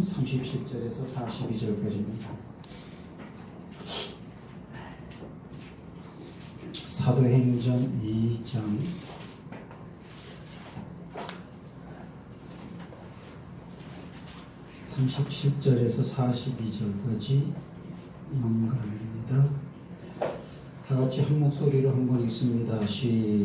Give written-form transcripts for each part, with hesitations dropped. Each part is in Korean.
37절에서 42절까지입니다. 사도행전 2장 37절에서 42절까지 연관입니다. 다 같이 한 목소리로 한번 읽습니다. 시작.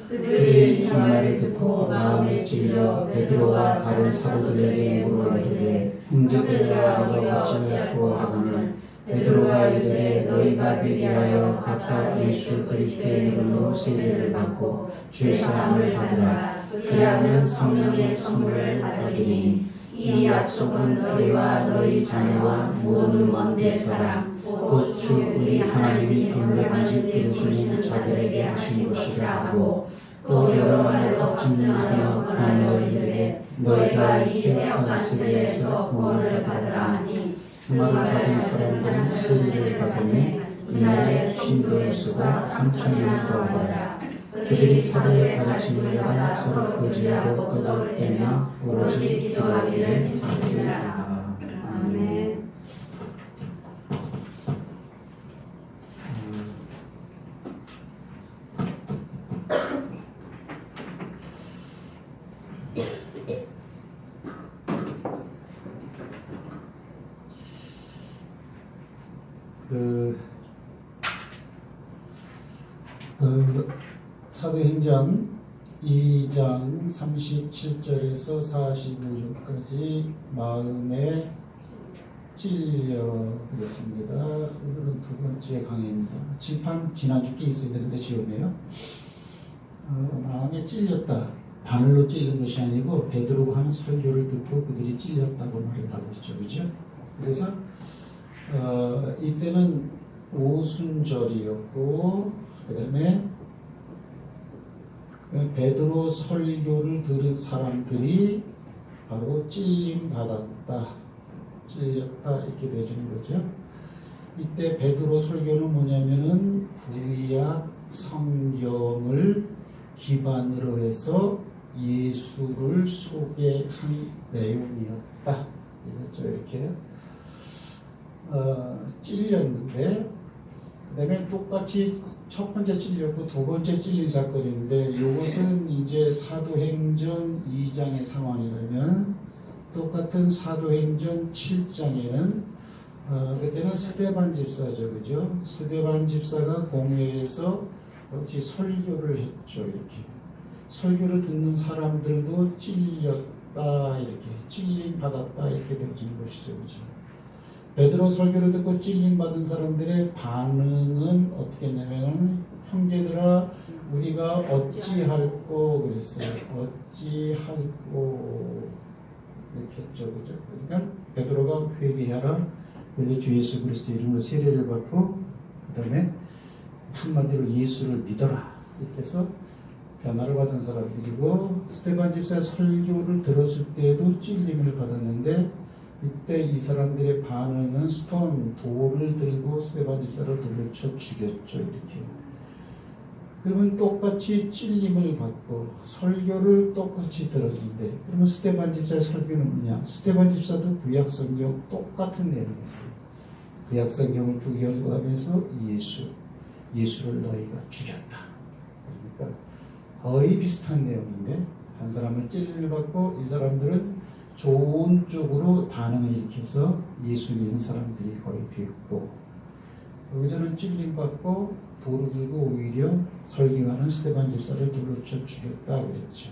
그들이 이 말을 듣고 마음에 찔려 베드로와 다른 사도들에게 물어이르되 형제들아 우리가 어찌하였고 하거늘 베드로가 이르되 너희가 비리하여 각각 예수 그리스도의 이름으로 세례를 받고 죄사함을 받으라. 그리하면 성령의 선물을 받으리니 이 약속은 너희와 너희 자녀와 모든 먼 데 사람 곧 주 우리 하나님이 건강하신 들으시는 자들에게 하신 것이라 하고 또 여러 말을 억증하며 권하여 이르되 너희가 이 해악한 세대에서 구원을 받으라 하니 그 말을 받은 사람들은 세례를 받으며 이날에 신도의 수가 3,000명이 더하더라. 그들이 사도의 가르침을 받아 서로 교제하고 떠돌 때며 오로지 기도하기를 하시니라. 아멘. 사도행전 2장 37절에서 45절까지 마음에 찔려 그랬습니다. 오늘은 두 번째 강의입니다. 칠판 지난주 께 있어야 되는데 지웠네요. 마음에 찔렸다. 바늘로 찔린 것이 아니고 베드로가 하는 설교를 듣고 그들이 찔렸다고 말을 하고 있죠. 그죠? 그래서 이때는 오순절이었고 그 다음에 베드로 설교를 들은 사람들이 바로 찔림 받았다, 찔렸다 이렇게 되어지는 거죠. 이때 베드로 설교는 뭐냐면은 구약 성경을 기반으로 해서 예수를 소개한 내용이었다 이거죠. 이렇게 찔렸는데 그 다음에 똑같이 첫 번째 찔렸고 두 번째 찔린 사건인데 이것은 이제 사도행전 2장의 상황이라면 똑같은 사도행전 7장에는 그때는 스데반 집사죠. 그죠? 스데반 집사가 공회에서 역시 설교를 했죠. 이렇게 설교를 듣는 사람들도 찔렸다 이렇게 찔림 받았다 이렇게 되어지는 것이죠. 그죠? 베드로 설교를 듣고 찔림 받은 사람들의 반응은 어떻게 했냐면 형제들아 우리가 어찌할꼬 그랬어요. 어찌할꼬 이렇게 했죠. 그죠? 그러니까 베드로가 회개하라. 그리고 주 예수 그리스도 이름으로 세례를 받고 그 다음에 한마디로 예수를 믿어라. 이렇게 해서 변화를 받은 사람들이고 스데반 집사의 설교를 들었을 때에도 찔림을 받았는데 이때 이 사람들의 반응은 돌을 들고 스데반 집사를 돌려쳐 죽였죠. 이렇게. 그러면 똑같이 찔림을 받고 설교를 똑같이 들었는데 그러면 스데반 집사의 설교는 뭐냐? 스데반 집사도 구약 성경 똑같은 내용이었어요. 구약 성경을 쭉 연구하면서 예수를 너희가 죽였다. 그러니까 거의 비슷한 내용인데 한 사람을 찔림을 받고 이 사람들은 좋은 쪽으로 반응을 일으켜서 예수 믿는 사람들이 거의 되었고 여기서는 찔림받고 돌을 들고 오히려 설교하는 스데반 집사를 돌려쳐 죽였다 그랬죠.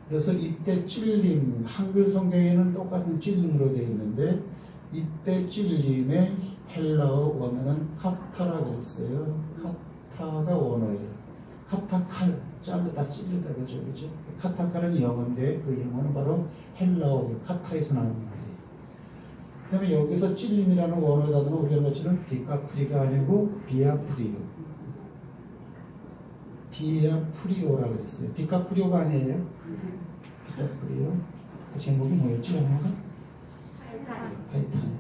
그래서 이때 찔림, 한글 성경에는 똑같은 찔림으로 되어 있는데 이때 찔림의 헬라어 원어는 카타라 그랬어요. 카타가 원어예요. 카타칼, 자르다 찔르다 그죠. 카타칼은 영어인데 그 영어는 바로 헬라어예요. 카타에서 나오는 말이에요. 그 다음에 여기서 찔림이라는 원어 단어는 우리가 말처럼 디카프리가 아니고 비아프리오라고 했어요. 디카프리오가 아니에요. 디카프리오. 그 제목이 뭐였지? 영어가? 타이타닉.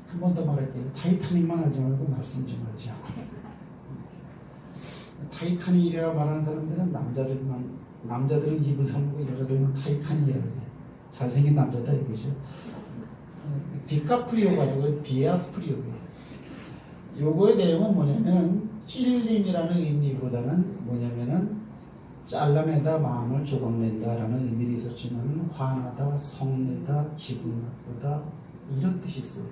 한 번 더 말할게요. 타이타닉만 하지 말고 말씀 좀 하지 않고. 타이타닉이라고 말하는 사람들은 남자들은 입을 다물고 여자들은 타이타닉이라고 해요. 잘생긴 남자다 이거죠. 디카프리오가 아니고 디아프리오예요. 요거의 내용은 뭐냐면 찔림이라는 의미보다는 뭐냐면은 잘라내다, 마음을 조각낸다라는 의미도 있었지만 화나다, 성내다, 기분 나쁘다 이런 뜻이 있어요.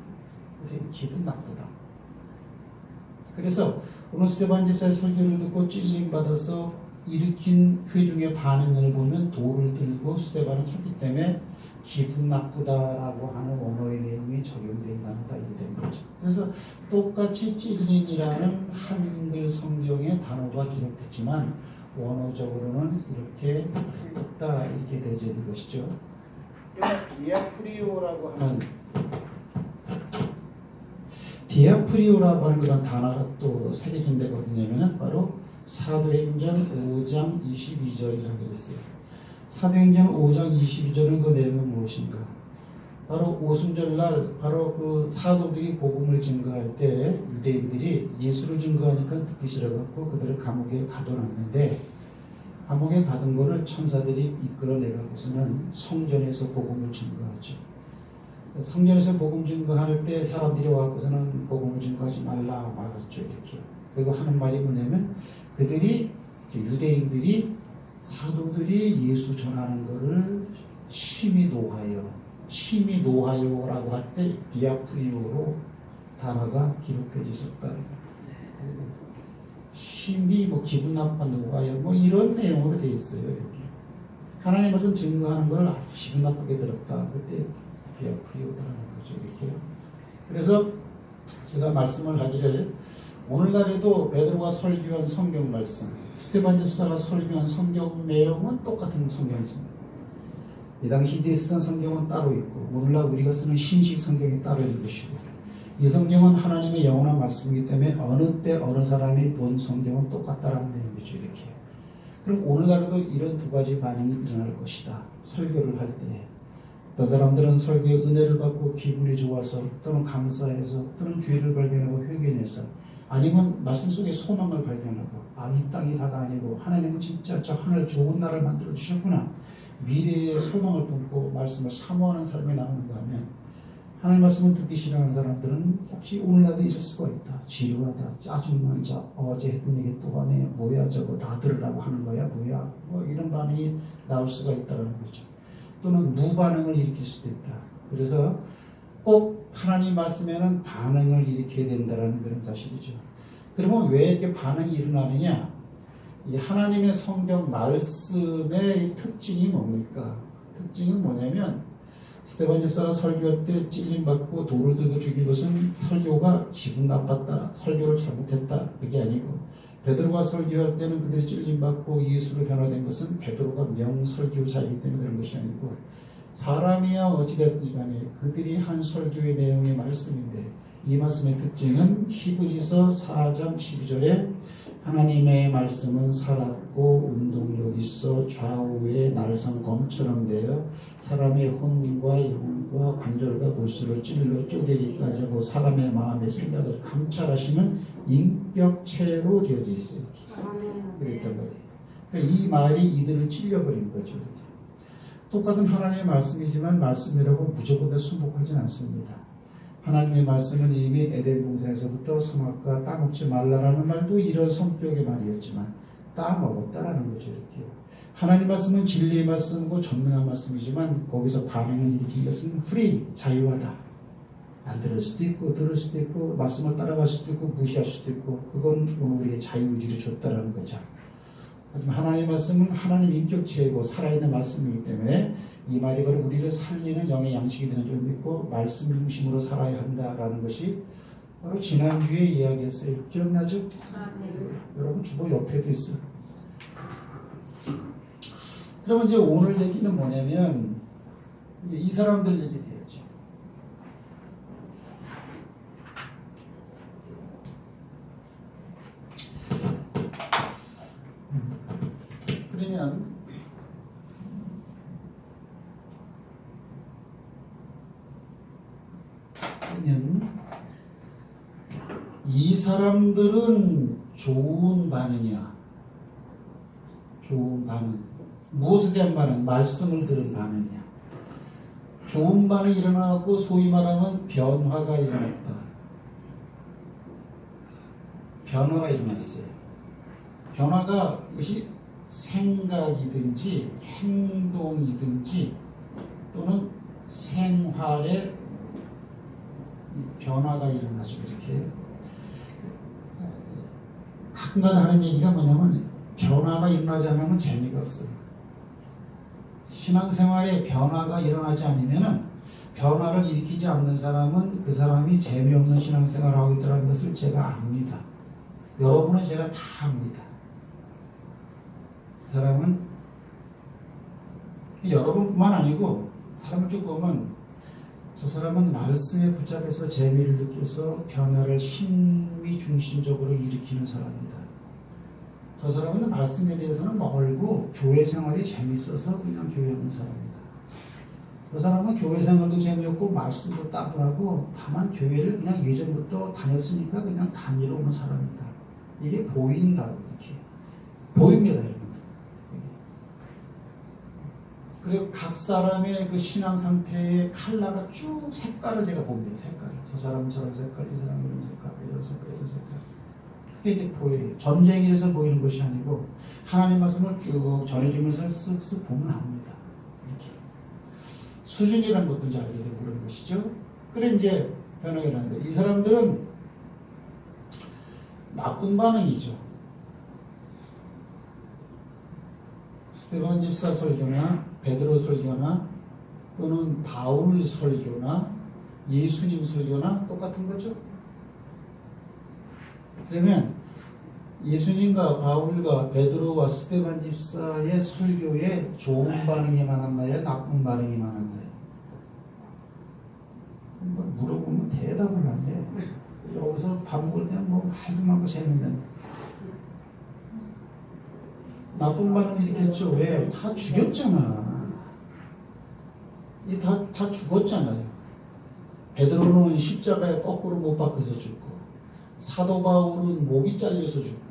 그래서 기분 나쁘다. 그래서 오늘 스테반 집사의 설교를 듣고 찔림 받아서 일으킨 회중의 반응을 보면 돌을 들고 스테반을 쳤기 때문에 기분 나쁘다라고 하는 원어의 내용이 적용된다는 이게 된 거죠. 그래서 똑같이 찔림이라는 한글 성경의 단어가 기록됐지만 원어적으로는 이렇게 틀렸다 이렇게 되어지는 것이죠. 디아프리오라고 하는 그런 단어가 또 새겨진 데가 어디냐면은 바로 사도행전 5장 22절이라고 되어 있어요. 사도행전 5장 22절은 그 내용은 무엇인가? 바로 오순절날 바로 그 사도들이 복음을 증거할 때 유대인들이 예수를 증거하니까 듣기 싫어갖고 그들을 감옥에 가둬놨는데 감옥에 가둔 거를 천사들이 이끌어내가고서는 성전에서 복음을 증거하죠. 성전에서 복음 증거할 때 사람들이 와서는 복음을 증거하지 말라 막았죠. 이렇게. 그리고 하는 말이 뭐냐면 그들이 유대인들이 사도들이 예수 전하는 것을 심히 노하여라고 할 때 디아프리오로 단어가 기록되어 있었다. 심히 뭐 기분 나빠 노하여 뭐 이런 내용으로 되어 있어요. 이렇게 하나님 말씀 증거하는 걸 기분 나쁘게 들었다. 그때 디아프리오라는 거죠. 이렇게. 그래서 제가 말씀을 하기를 오늘날에도 베드로가 설교한 성경 말씀, 스테반 집사가 설교한 성경 내용은 똑같은 성경입니다. 이 당시 시대에 쓰던 성경은 따로 있고 오늘날 우리가 쓰는 신식 성경이 따로 있는 것이고 이 성경은 하나님의 영원한 말씀이기 때문에 어느 때 어느 사람이 본 성경은 똑같다라는 내용이죠. 이렇게. 그럼 오늘날에도 이런 두 가지 반응이 일어날 것이다. 설교를 할 때. 어떤 사람들은 설교의 은혜를 받고 기분이 좋아서 또는 감사해서 또는 죄를 발견하고 회개해서 아니면 말씀 속에 소망을 발견하고 이 땅이 다가 아니고 하나님은 진짜 저 하늘 좋은 날을 만들어 주셨구나. 미래의 소망을 품고 말씀을 사모하는 삶이 나오는가 하면 하나님 말씀을 듣기 싫어하는 사람들은 혹시 오늘날도 있을 수가 있다. 지루하다. 짜증난 자. 어제 했던 얘기 또 하네. 뭐야 저거 다 들으라고 하는 거야. 뭐야. 뭐 이런 반응이 나올 수가 있다는 거죠. 또는 무반응을 일으킬 수도 있다. 그래서 꼭 하나님 말씀에는 반응을 일으켜야 된다는 그런 사실이죠. 그러면 왜 이렇게 반응이 일어나느냐? 이 하나님의 성경 말씀의 특징이 뭡니까? 특징은 뭐냐면 스테반 집사가 설교할 때 찔림받고 돌을 들고 죽인 것은 설교가 기분 나빴다, 설교를 잘못했다 그게 아니고 베드로가 설교할 때는 그들이 찔림받고 예수로 변화된 것은 베드로가 명설교자이기 때문에 그런 것이 아니고 사람이야 어찌됐든 간에 그들이 한 설교의 내용의 말씀인데 이 말씀의 특징은 히브리서 4장 12절에 하나님의 말씀은 살았고 운동력 있어 좌우에 날선 검처럼 되어 사람의 혼과 영과 관절과 골수를 찔러 쪼개기까지 하고 사람의 마음의 생각을 감찰하시는 인격체로 되어져 있어요. 그랬단 말이에요. 그러니까 이 말이 이들을 찔려버린 거죠. 똑같은 하나님의 말씀이지만 말씀이라고 무조건 다 순복하진 않습니다. 하나님의 말씀은 이미 에덴 동산에서부터 선악과 따먹지 말라라는 말도 이런 성격의 말이었지만 따먹었다라는 거죠. 이렇게 하나님 말씀은 진리의 말씀이고 전능한 말씀이지만 거기서 반응을 일으킨 것은 프리, 자유하다. 안 들을 수도 있고 들을 수도 있고 말씀을 따라갈 수도 있고 무시할 수도 있고 그건 우리에게 자유의지를 줬다라는 거죠. 하지만 하나님의 말씀은 하나님 인격체이고 살아있는 말씀이기 때문에 이 말이 바로 우리를 살리는 영의 양식이 되는 줄 믿고 말씀 중심으로 살아야 한다라는 것이 바로 지난주에 이야기했어요. 기억나죠? 네. 여러분 주보 옆에도 있어요. 그러면 이제 오늘 얘기는 뭐냐면 이제 이 사람들 얘기를 해야죠. 그러면 이 사람들은 좋은 반응이야. 좋은 반응. 무엇에 대한 반응? 말씀을 들은 반응이야. 좋은 반응이 일어나고 소위 말하면 변화가 일어났다. 변화가 일어났어요. 변화가 이것이 생각이든지 행동이든지 또는 생활에 변화가 일어나죠. 이렇게 가끔가다 하는 얘기가 뭐냐면 변화가 일어나지 않으면 재미가 없어요. 신앙생활에 변화가 일어나지 않으면 변화를 일으키지 않는 사람은 그 사람이 재미없는 신앙생활을 하고 있다는 것을 제가 압니다. 여러분은 제가 다 압니다. 그 사람은 여러분뿐만 아니고 사람을 쭉 보면 저 사람은 말씀에 붙잡혀서 재미를 느껴서 변화를 심미 중심적으로 일으키는 사람입니다. 저 사람은 말씀에 대해서는 멀고 교회 생활이 재밌어서 그냥 교회 오는 사람입니다. 저 사람은 교회 생활도 재미없고 말씀도 따분하고 다만 교회를 그냥 예전부터 다녔으니까 그냥 다니러 오는 사람입니다. 이게 보인다고 이렇게 보입니다, 여러분들. 그리고 각 사람의 그 신앙 상태의 컬러가 쭉 색깔을 제가 봅니다. 색깔을. 저 사람은 저런 색깔, 이 사람은 이런 색깔, 이런 색깔, 이런 색깔. 그게 이제 보여요. 전쟁일에서 보이는 것이 아니고 하나님 말씀을 쭉 전해주면서 쓱쓱 보면 압니다. 이렇게 수준이라는 것도 이제 알게 되고 그런 것이죠. 그래 이제 변화가 일어나는데 이 사람들은 나쁜 반응이죠. 스데반 집사 설교나 베드로 설교나 또는 바울 설교나 예수님 설교나 똑같은 거죠. 그러면 예수님과 바울과 베드로와 스데반 집사의 설교에 좋은 반응이 많았나요? 나쁜 반응이 많았나요? 물어보면 대답을 안 해. 여기서 밥 먹을 때는 뭐 말도 많고 재밌는데 나쁜 반응이 있겠죠. 왜? 다 죽였잖아. 다 죽었잖아요. 베드로는 십자가에 거꾸로 못 박혀서 죽고 사도 바울은 목이 잘려서 죽고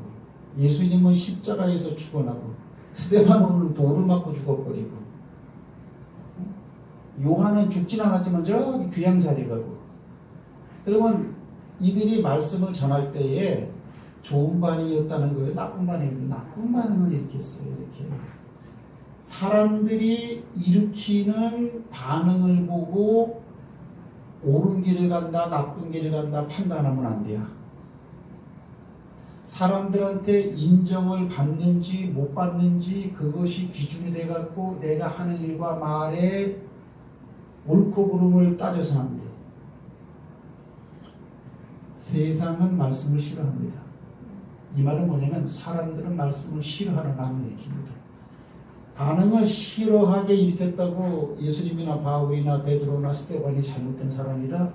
예수님은 십자가에서 죽어나고 스데반은 돌을 맞고 죽어버리고 요한은 죽진 않았지만 저기 귀양살이 가고 그러면 이들이 말씀을 전할 때에 좋은 반응이었다는 거예요? 나쁜 반응이었다는 거예요? 나쁜 반응을 일으켰어요. 이렇게 사람들이 일으키는 반응을 보고 옳은 길을 간다 나쁜 길을 간다 판단하면 안 돼요. 사람들한테 인정을 받는지 못 받는지 그것이 기준이 돼갖고 내가 하는 일과 말에 옳고 그름을 따져서는 안 돼. 세상은 말씀을 싫어합니다. 이 말은 뭐냐면 사람들은 말씀을 싫어하는 반응을 일으킵니다. 반응을 싫어하게 일으켰다고 예수님이나 바울이나 베드로나 스데반이 잘못된 사람이다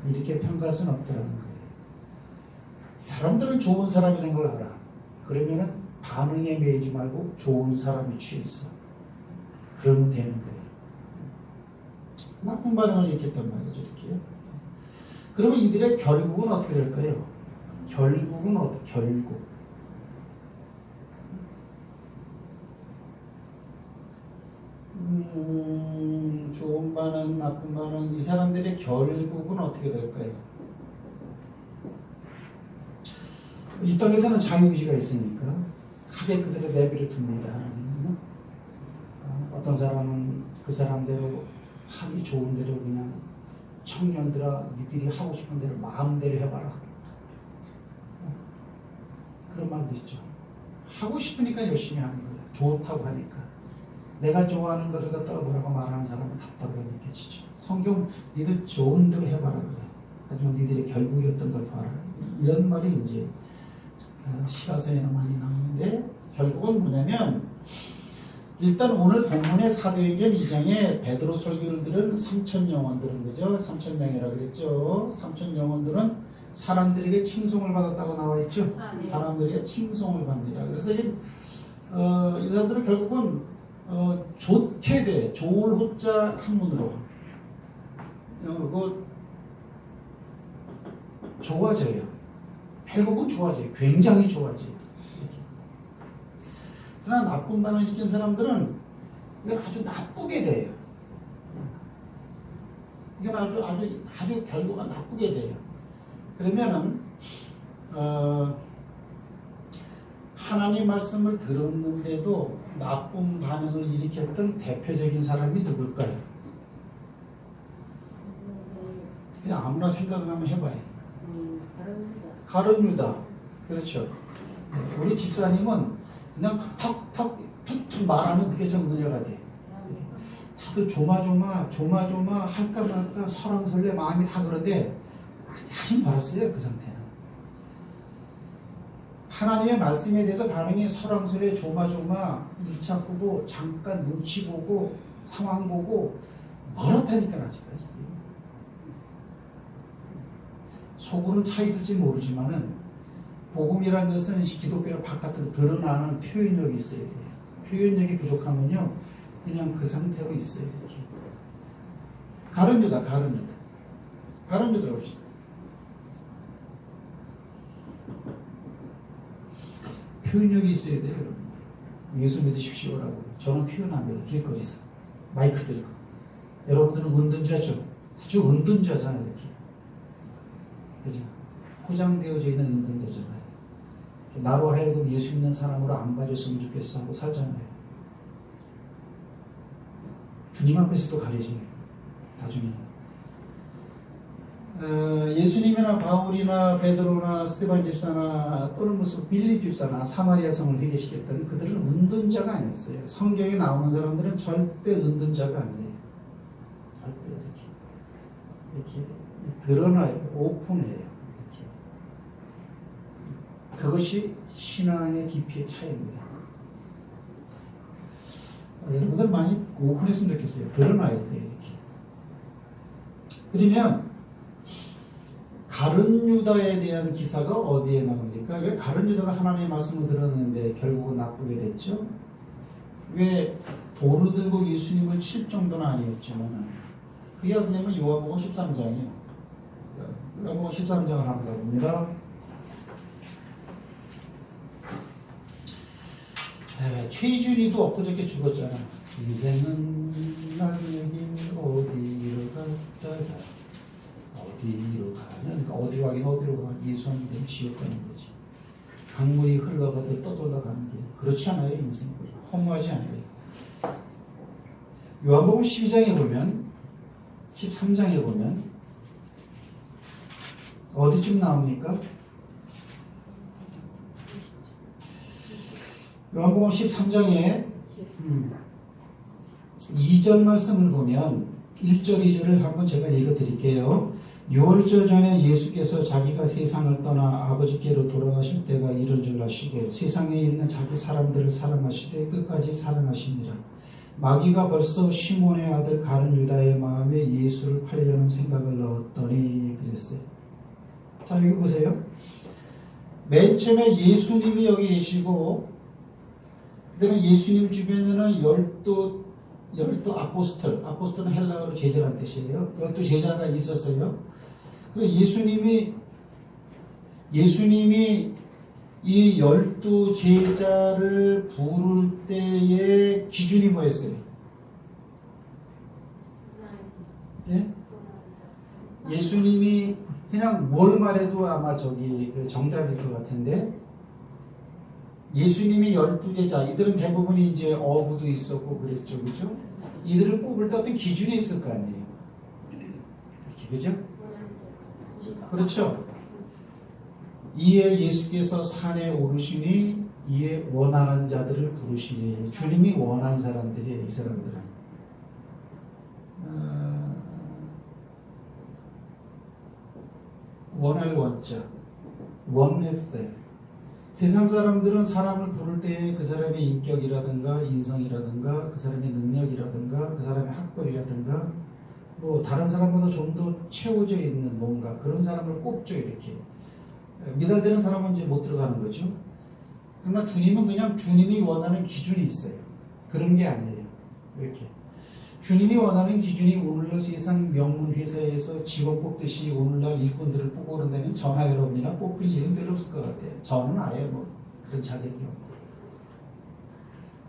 이렇게 평가할 수는 없더라는 거예요. 사람들은 좋은 사람이라는 걸 알아. 그러면은 반응에 매이지 말고 좋은 사람이 취했어. 그러면 되는 거예요. 나쁜 반응을 일으켰단 말이죠. 이렇게. 그러면 이들의 결국은 어떻게 될까요? 결국은 결국 좋은 반응, 나쁜 반응 이 사람들의 결국은 어떻게 될까요? 이 땅에서는 자유의지가 있으니까 가게 그들의 내비를 둡니다. 하나님은 어떤 사람은 그 사람대로 하기 좋은 대로 그냥 청년들아 니들이 하고 싶은 대로 마음대로 해봐라. 그런 말도 있죠. 하고 싶으니까 열심히 하는 거예요. 좋다고 하니까. 내가 좋아하는 것을 갖다가 뭐라고 말하는 사람은 답답하게 느껴지죠. 성경 니들 좋은 대로 해봐라 그래. 하지만 니들의 결국이 어떤 걸 봐라. 이런 말이 이제 시가서에는 많이 나오는데 결국은 뭐냐면 일단 오늘 본문의 사도행전 2장에 베드로 설교를 들은 3천 영혼들은 그죠? 3천 명이라 그랬죠. 3천 영혼들은 사람들에게 칭송을 받았다고 나와 있죠. 사람들에게 칭송을 받느라. 그래서 이 사람들은 결국은 좋게 돼. 좋을 호자 한문으로 그리고 좋아져요. 결국은 좋아져요. 굉장히 좋아져요. 그러나 나쁜 반응을 일으킨 사람들은 이걸 아주 나쁘게 돼요. 이건 아주 결과가 나쁘게 돼요. 그러면은 하나님 말씀을 들었는데도 나쁜 반응을 일으켰던 대표적인 사람이 누굴까요? 그냥 아무나 생각을 한번 해봐요. 가룟 유다. 그렇죠. 우리 집사님은 그냥 턱턱 툭툭 말하는 그게 좀 은혜가 돼. 다들 조마조마 할까 말까 설왕설래 마음이 다 그런데 아직 멀었어요. 그 상태는. 하나님의 말씀에 대해서 반응이 설왕설래 조마조마 1차 후보 잠깐 눈치 보고 상황 보고 멀었다니까 아직까지. 속으로는 차 있을지 모르지만은 복음이라는 것은 기독교를 바깥으로 드러나는 표현력이 있어야 돼요. 표현력이 부족하면요 그냥 그 상태로 있어요. 이렇게 가룟 유다 봅시다. 표현력이 있어야 돼요. 여러분. 예수 믿으십시오라고 저는 표현합니다. 길거리에서 마이크 들고. 여러분들은 은둔자죠. 아주 은둔자잖아요. 이렇게 그죠? 포장되어져 있는 은둔자잖아요. 나로 하여금 예수 믿는 사람으로 안 봐줬으면 좋겠어 하고 살잖아요. 주님 앞에서도 가리지 나중에. 예수님이나 바울이나 베드로나 스데반 집사나 또는 무슨 빌립 집사나 사마리아 성을 회개시켰던 그들은 은둔자가 아니었어요. 성경에 나오는 사람들은 절대 은둔자가 아니에요. 절대 이렇게 드러나요. 오픈해요. 이렇게. 그것이 신앙의 깊이의 차이입니다. 여러분들 많이 오픈했으면 좋겠어요. 드러나야 돼요. 이렇게. 그러면 가룟 유다에 대한 기사가 어디에 나옵니까? 왜 가룟 유다가 하나님의 말씀을 들었는데 결국은 나쁘게 됐죠? 왜 돌을 들고 예수님을 칠 정도는 아니었지만 그게 어디냐면 요한복음 13장이에요. 요한복음 13장을 한번 가봅니다. 최준이도 엊그저께 죽었잖아. 인생은 나에게 어디로 갔다가 어디로 가면 그러니까 어디로 가긴 어디로 가. 예수 안 믿으면 지옥 가는 거지. 강물이 흘러가듯 떠돌다 가는 길. 그렇지 않아요. 인생은 허무하지 않아요. 요한복음 12장에 보면 13장에 보면 어디쯤 나옵니까? 요한복음 13장에 2절 말씀을 보면 1절 2절을 한번 제가 읽어드릴게요. 6월절 전에 예수께서 자기가 세상을 떠나 아버지께로 돌아가실 때가 이른 줄 아시고 세상에 있는 자기 사람들을 사랑하시되 끝까지 사랑하시니라. 마귀가 벌써 시몬의 아들 가룟 유다의 마음에 예수를 팔려는 생각을 넣었더니 그랬어요. 자 여기 보세요. 맨 처음에 예수님이 여기 계시고 그 다음에 예수님 주변에는 열두 아포스톨은 헬라어로 제자란 뜻이에요. 12제자가 있었어요. 그리고 예수님이 이 12제자를 부를 때의 기준이 뭐였어요? 예? 예수님이 그냥 뭘 말해도 아마 그 정답일 것 같은데 예수님이 12제자, 이들은 대부분이 이제 어부도 있었고 그랬죠. 그죠? 이들을 뽑을 때 어떤 기준이 있을 거 아니에요. 이렇게, 그죠? 그렇죠? 이에 예수께서 산에 오르시니 이에 원하는 자들을 부르시니 주님이 원한 사람들이에요. 이 사람들은. 원할 원자. 원했어요. 세상 사람들은 사람을 부를 때 그 사람의 인격이라든가 인성이라든가 그 사람의 능력이라든가 그 사람의 학벌이라든가 뭐 다른 사람보다 좀 더 채워져 있는 뭔가 그런 사람을 꼽죠. 이렇게 미달되는 사람은 이제 못 들어가는 거죠. 그러나 주님은 그냥 주님이 원하는 기준이 있어요. 그런 게 아니에요. 이렇게 주님이 원하는 기준이 오늘날 세상 명문 회사에서 직원 뽑듯이 오늘날 일꾼들을 뽑고 그런다면 저나 여러분이나 뽑힐 일은 별로 없을 것 같아요. 저는 아예 뭐 그런 자격이 없고.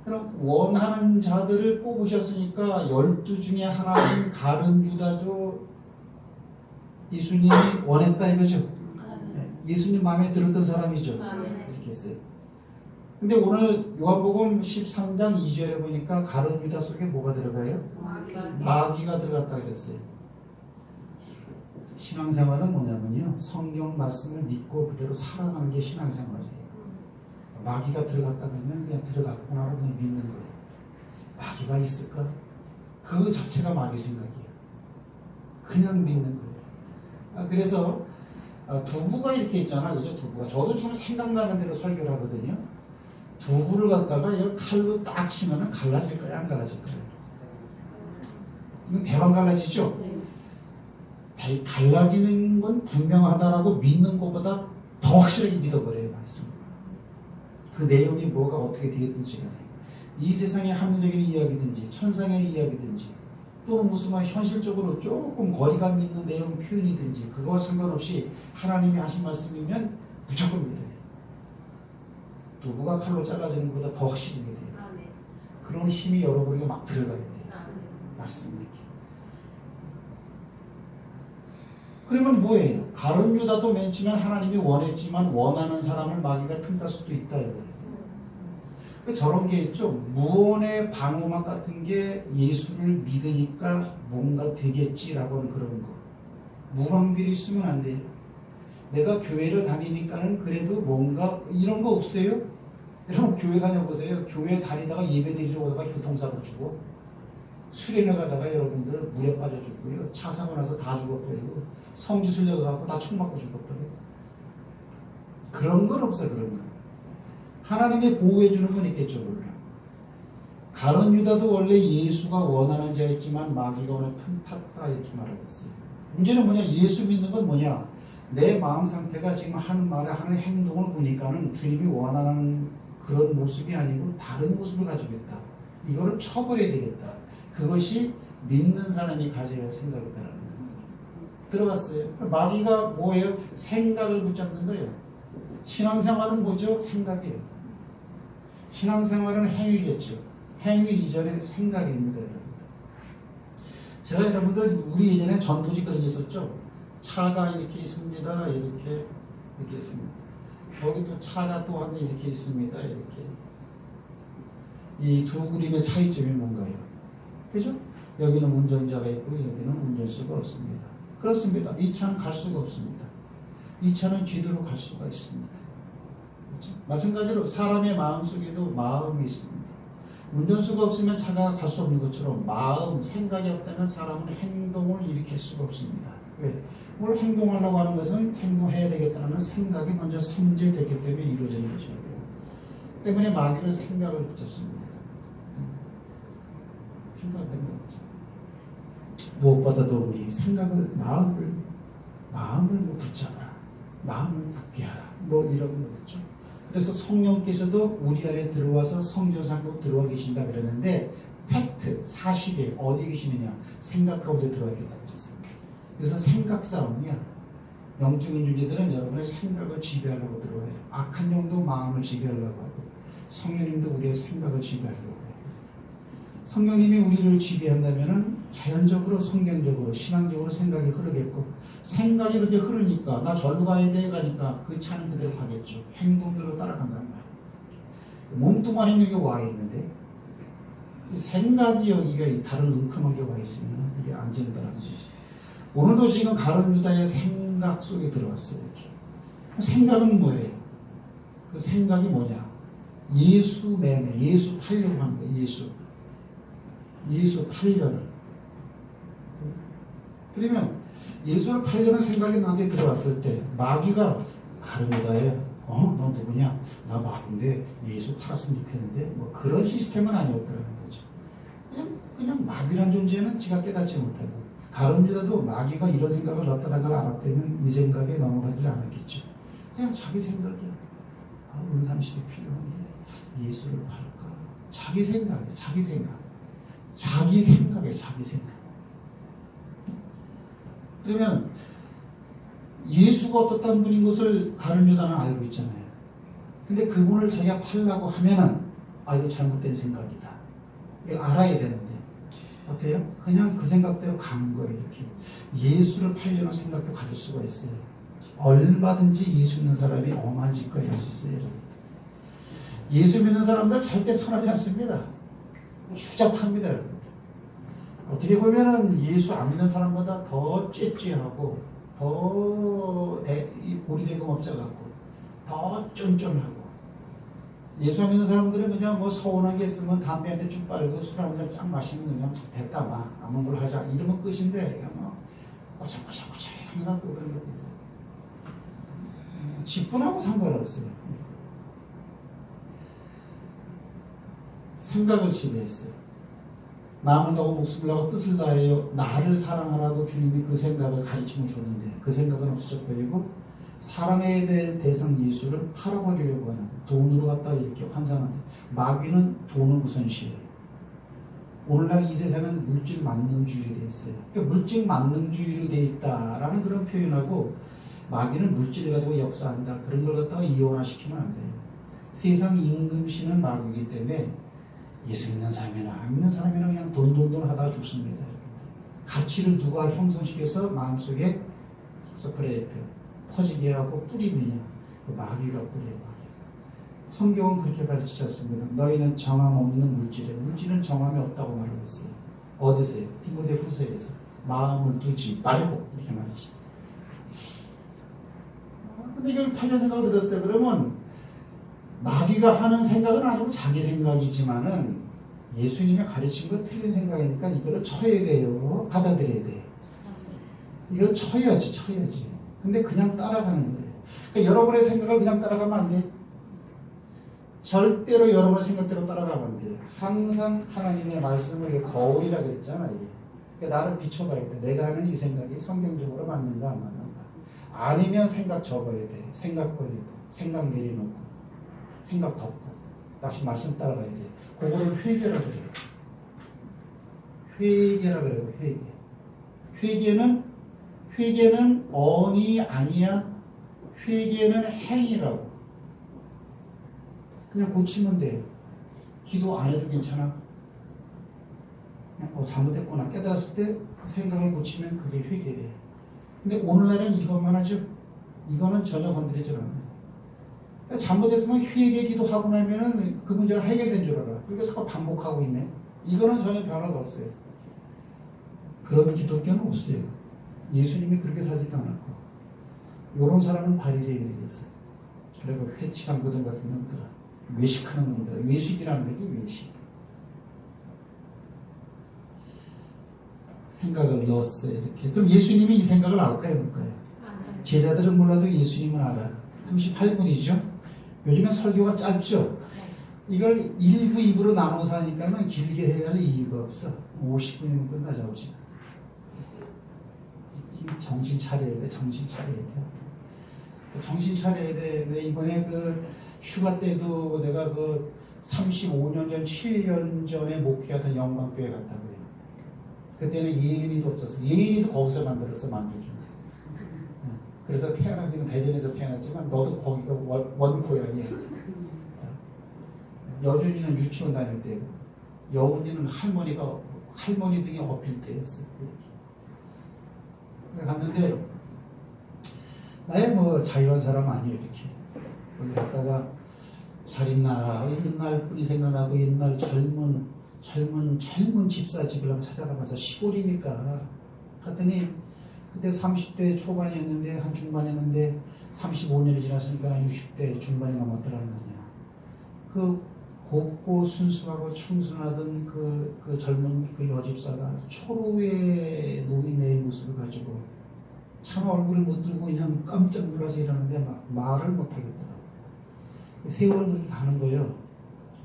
그럼 원하는 자들을 뽑으셨으니까 12 중에 하나인 가룟 유다도 예수님이 원했다 이거죠. 네, 예수님 마음에 들었던 사람이죠. 이렇게 했어요. 근데 오늘 요한복음 13장 2절에 보니까 가룟 유다 속에 뭐가 들어가요? 마귀가 들어갔다 그랬어요. 신앙생활은 뭐냐면요, 성경 말씀을 믿고 그대로 살아가는 게 신앙생활이에요. 마귀가 들어갔다 그러면 그냥 들어갔구나로 그냥 믿는 거예요. 마귀가 있을까? 그 자체가 마귀 생각이에요. 그냥 믿는 거예요. 그래서 두부가 이렇게 있잖아, 그죠? 두부가. 저도 좀 생각나는 대로 설교를 하거든요. 두부를 갖다가 이걸 칼로 딱 치면은 갈라질 거야, 안 갈라질 거야? 이건 대박 갈라지죠? 갈라지는 건 분명하다라고 믿는 것보다 더 확실하게 믿어버려요, 말씀. 그 내용이 뭐가 어떻게 되겠든지 간에. 이 세상의 합리적인 이야기든지 천상의 이야기든지 또는 무슨 말 현실적으로 조금 거리감 있는 내용 표현이든지 그거와 상관없이 하나님이 하신 말씀이면 무조건 믿어요. 누가 칼로 잘라지는 것보다 더 확실히 믿어요. 그런 힘이 여러분에게 막 들어가야 돼요. 말씀 이렇게. 그러면 뭐예요? 가룟 유다도 맨 처음엔 하나님이 원했지만 원하는 사람을 마귀가 틈탈 수도 있다 이거예요. 저런 게 있죠. 무언의 방어막 같은 게 예수를 믿으니까 뭔가 되겠지라고 하는 그런 거. 무방비로 있으면 안 돼요. 내가 교회를 다니니까는 그래도 뭔가 이런 거 없어요? 여러분 교회 다녀보세요. 교회 다니다가 예배 드리러 오다가 교통사고 주고 수련회 가다가 여러분들 물에 빠져 죽고요. 차 사고 나서 다 죽어버리고 성지 순려가고 다 총 맞고 죽어버려요. 그런 건 없어요. 그런 건. 하나님이 보호해 주는 건 있겠죠. 물론. 가룟 유다도 원래 예수가 원하는 자였지만 마귀가 오늘 틈탔다 이렇게 말하고 있어요. 문제는 뭐냐? 예수 믿는 건 뭐냐? 내 마음 상태가 지금 하는 말에 하는 행동을 보니까는 주님이 원하는 그런 모습이 아니고 다른 모습을 가지고 있다. 이거를 처벌해야 되겠다. 그것이 믿는 사람이 가져야 할 생각이다라는 거예요. 들어갔어요. 마귀가 뭐예요? 생각을 붙잡는 거예요. 신앙생활은 뭐죠? 생각이에요. 신앙생활은 행위겠죠. 행위 이전에 생각입니다. 여러분들. 제가 여러분들 우리 예전에 전도지 그런 게 있었죠. 차가 이렇게 있습니다. 이렇게 있습니다. 거기도 차가 또 한 대 이렇게 있습니다. 이렇게. 이 두 그림의 차이점이 뭔가요? 그죠? 여기는 운전자가 있고 여기는 운전수가 없습니다. 그렇습니다. 이 차는 갈 수가 없습니다. 이 차는 뒤로 갈 수가 있습니다. 그렇죠? 마찬가지로 사람의 마음속에도 마음이 있습니다. 운전수가 없으면 차가 갈 수 없는 것처럼 마음, 생각이 없다면 사람은 행동을 일으킬 수가 없습니다. 왜? 뭘 행동하려고 하는 것은 행동해야 되겠다는 생각이 먼저 선제됐기 때문에 이루어지는 것이어야 돼요. 때문에 마귀는 생각을 붙잡습니다. 생각을 붙잡습니다. 무엇보다도 네 생각을, 마음을 붙잡아라. 마음을 굳게 하라. 뭐 이런 거겠죠. 그래서 성령께서도 우리 안에 들어와서 성전상으로 들어와 계신다 그러는데 팩트, 사실이 어디 계시느냐? 생각 가운데 들어와 있다고 했습니다. 그래서 생각 싸움이야. 영적인 존재들은 여러분의 생각을 지배하려고 들어와요. 악한 영도 마음을 지배하려고 하고 성령님도 우리의 생각을 지배하려고 해요. 성령님이 우리를 지배한다면 자연적으로 성경적으로 신앙적으로 생각이 흐르겠고 생각이 그렇게 흐르니까 나 절로 가야 돼 가니까 그 차는 그대로 가겠죠. 행동대로 따라간단 말이에요. 몸뚱아리 있는 게 와 있는데 생각이 여기가 다른 은큼한 게 와 있으면 이게 안 된다는 거죠. 오늘도 지금 가룟 유다의 생각 속에 들어왔어요. 이렇게. 생각은 뭐예요? 그 생각이 뭐냐? 예수 매매, 예수 팔려고 하는 거예요. 예수 팔려는. 그러면 예수를 팔려는 생각이 나한테 들어왔을 때 마귀가 가룟 유다에 너 누구냐? 나 마귀인데 예수 팔았으면 좋겠는데 뭐 그런 시스템은 아니었다는 거죠. 그냥 마귀란 존재는 지가 깨닫지 못하고 가룟 유다도 마귀가 이런 생각을 넣었다는 걸 알았다면 이 생각에 넘어가지 않았겠죠. 그냥 자기 생각이야. 은삼십이 필요한데 예수를 팔까? 자기 생각이야. 자기 생각이야. 자기 생각. 그러면 예수가 어떻다는 분인 것을 가룟 유다는 알고 있잖아요. 근데 그분을 자기가 팔려고 하면은 이거 잘못된 생각이다. 이걸 알아야 되는데 어때요? 그냥 그 생각대로 가는 거예요. 이렇게 예수를 팔려는 생각도 가질 수가 있어요. 얼마든지 예수 믿는 사람이 엄한 짓거리 할 수 있어요. 여러분. 예수 믿는 사람들 절대 선하지 않습니다. 추잡합니다. 여러분. 어떻게 보면은 예수 안 믿는 사람보다 더 쬐쬐하고 더 보리대금업자 같고 더 쫀쫀하고, 예수 안 믿는 사람들은 그냥 뭐 서운한 게 있으면 담배 한 대 쭉 빨고 술 한 잔 쫙 마시면 그냥 됐다 마 아무 걸 하자 이러면 끝인데, 그냥 뭐 꼬장꼬장꼬장 해갖고 그런 것도 있어요. 직분하고 상관없어요. 생각을 지배했어요. 마음을 다하고 목숨을 다하고 뜻을 다하여 나를 사랑하라고 주님이 그 생각을 가르침을 줬는데 그 생각은 없어져 버리고 사랑해야 될 대상 예수를 팔아버리려고 하는, 돈으로 갖다 이렇게 환산하는, 마귀는 돈을 우선시해요. 오늘날 이 세상은 물질 만능주의로 되어 있어요. 그러니까 물질 만능주의로 되어 있다라는 그런 표현하고, 마귀는 물질을 가지고 역사한다, 그런 걸 갖다가 이원화시키면 안 돼요. 세상 임금신은 마귀이기 때문에 예수 믿는 사람이나 안 믿는 사람이나 그냥 돈 하다가 죽습니다. 가치를 누가 형성시켜서 마음속에 스프레드 퍼지게 하고 뿌리느냐, 마귀가 뿌려요. 성경은 그렇게 가르치지 않습니다. 너희는 정함 없는 물질에, 물질은 정함이 없다고 말하고 있어요. 어디서요? 디모데후서에서 마음을 두지 말고 이렇게 말하지. 근데 이걸 타전 생각을 들었어요. 그러면 마귀가 하는 생각은 아니고 자기 생각이지만은 예수님이 가르친 거 틀린 생각이니까 이거를 쳐야 돼요. 받아들여야 돼요. 이걸 쳐야지. 근데 그냥 따라가는 거예요. 그러니까 여러분의 생각을 그냥 따라가면 안 돼. 절대로 여러분의 생각대로 따라가면 안 돼요. 항상 하나님의 말씀을 거울이라 그랬잖아요. 그러니까 나를 비춰봐야 돼. 내가 하는 이 생각이 성경적으로 맞는가 안 맞는가. 아니면 생각 접어야 돼. 생각 버리고, 생각 내려놓고, 생각 덮고, 다시 말씀 따라가야 돼. 그거를 회개라 그래요. 회개라 그래요. 회개는 언이 아니야. 회개는 행위라고. 그냥 고치면 돼요. 기도 안 해도 괜찮아. 그냥 잘못했구나 깨달았을 때 그 생각을 고치면 그게 회개예요. 근데 오늘날은 이것만 하죠. 이거는 전혀 건드리지 않아요. 그러니까 잘못했으면 회개 기도하고 나면은 그 문제가 해결된 줄 알아. 그러니까 자꾸 반복하고 있네. 이거는 전혀 변화가 없어요. 그런 기독교는 없어요. 예수님이 그렇게 살지도 않았고, 이런 사람은 바리새인들이 있어요. 그리고 회치랑 고등 같은 놈들, 외식하는 놈들, 외식이라는 거지, 외식. 생각을 넣었어요, 이렇게. 그럼 예수님이 이 생각을 알까요, 볼까요? 제자들은 몰라도 예수님은 알아. 38분이죠. 요즘엔 설교가 짧죠. 이걸 1부, 2부로 나눠서 하니까는 길게 해야 할 이유가 없어. 50분이면 끝나자오지. 정신 차려야 돼. 정신 차려야 돼. 내 이번에 그 휴가 때도 내가 그 35년 전, 7년 전에 목회하던 영광교회 갔다고요. 그때는 예인이도 없었어. 예인이도 거기서 만들었어, 만들기. 그래서 태어나기는 대전에서 태어났지만 너도 거기가 원고향이야. 여준이는 유치원 다닐 때고, 여운이는 할머니 등에 업힐 때였어. 이렇게. 갔는데 나의 뭐 자유한 사람 아니에요. 이렇게 거기 갔다가 잘 있나, 옛날 분이 생각나고, 옛날 젊은 집사 집을 한번 찾아가면서, 시골이니까 갔더니 그때 30대 초반이었는데, 한 중반이었는데 35년이 지났으니까 한 60대 중반이 넘었더라는 거 아니야. 그 곱고 순수하고 청순하던 그 젊은 그 여집사가 초로의 노인의 모습을 가지고 참 얼굴을 못 들고 그냥 깜짝 놀라서 이러는데 막 말을 못 하겠더라고요. 세월은 그렇게 가는 거예요.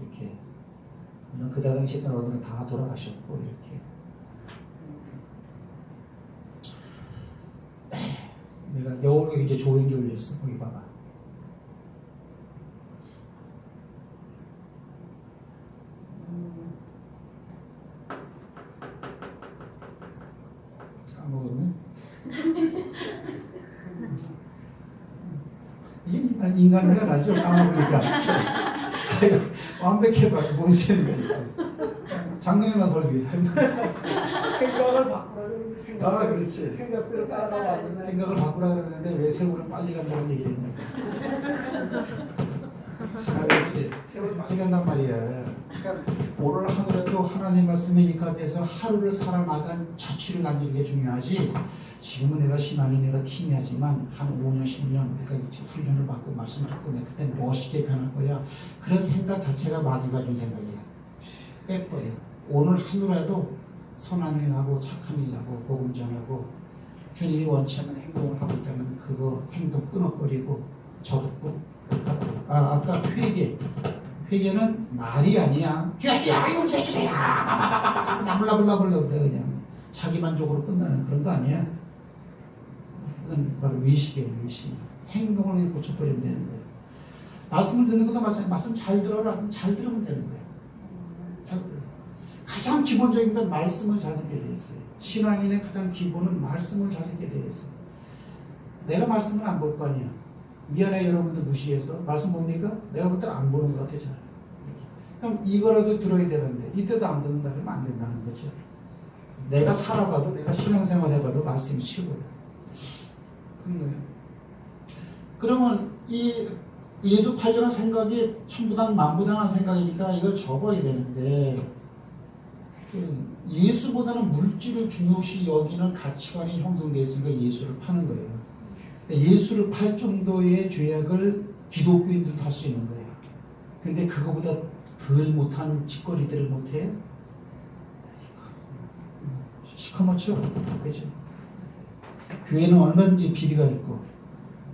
이렇게. 그 당시에 있던 어른은 다 돌아가셨고, 이렇게. 내가 여울로 이제 조행기 올렸어. 거기 봐봐. 까먹었네. 이게 인간이라 나죠. 까먹으니까. 완벽해봐. 뭔지 있어. 작년에나 설교해. 생각을 바꾸라는 생각. 아, 그렇지. 생각대로 따라가잖아요. 생각을 바꾸라 그러는데 왜 세월은 빨리 간다는 얘기를 했냐. 아, 그렇지. 세월이 빨리 간단 말이야. 그러니까 오늘 하루라도 하나님 말씀에 입각해서 하루를 살아나간 자취를 남기는 게 중요하지. 지금은 내가 신앙이 내가 팀이하지만 한 5년, 10년 내가 이제 훈련을 받고 말씀을 듣고 내가 그때 멋있게 변할 거야. 그런 생각 자체가 마귀가 준 생각이야. 빼버려. 오늘 하루라도 선한 일 하고 착한 일 하고 복음 전하고 주님이 원치 않는 행동을 하고 있다면 그거 행동 끊어버리고 접고. 아까 회개는 말이 아니야. 주야 용서해주세요. 나불라불라불라 그냥 자기 만족으로 끝나는 그런 거 아니야. 그건 바로 외식이에요. 외식. 행동을 고쳐버리면 되는 거예요. 말씀을 듣는 것도 마찬가지야. 말씀 잘 들어라. 잘 들으면 되는 거예요. 잘 들어. 가장 기본적인 건 말씀을 잘 듣게 돼 있어요. 신앙인의 가장 기본은 말씀을 잘 듣게 돼 있어요. 내가 말씀을 안 볼 거 아니야. 미안해 여러분들 무시해서 말씀 봅니까? 내가 볼 때는 안 보는 것 같아요. 그럼 이거라도 들어야 되는데 이때도 안 듣는다 그러면 안 된다는 거죠. 내가 살아봐도 내가 신앙생활 해봐도 말씀이 최고예요. 그러면 이 예수 팔려는 생각이 천부당 만부당한 생각이니까 이걸 접어야 되는데 예수보다는 물질을 중요시 여기는 가치관이 형성되어 있으니까 예수를 파는 거예요. 예수를 팔 정도의 죄악을 기독교인들도 할 수 있는 거예요. 근데 그거보다 덜 못한 짓거리들을 못해? 시커멓죠? 그죠? 교회는 얼마든지 비리가 있고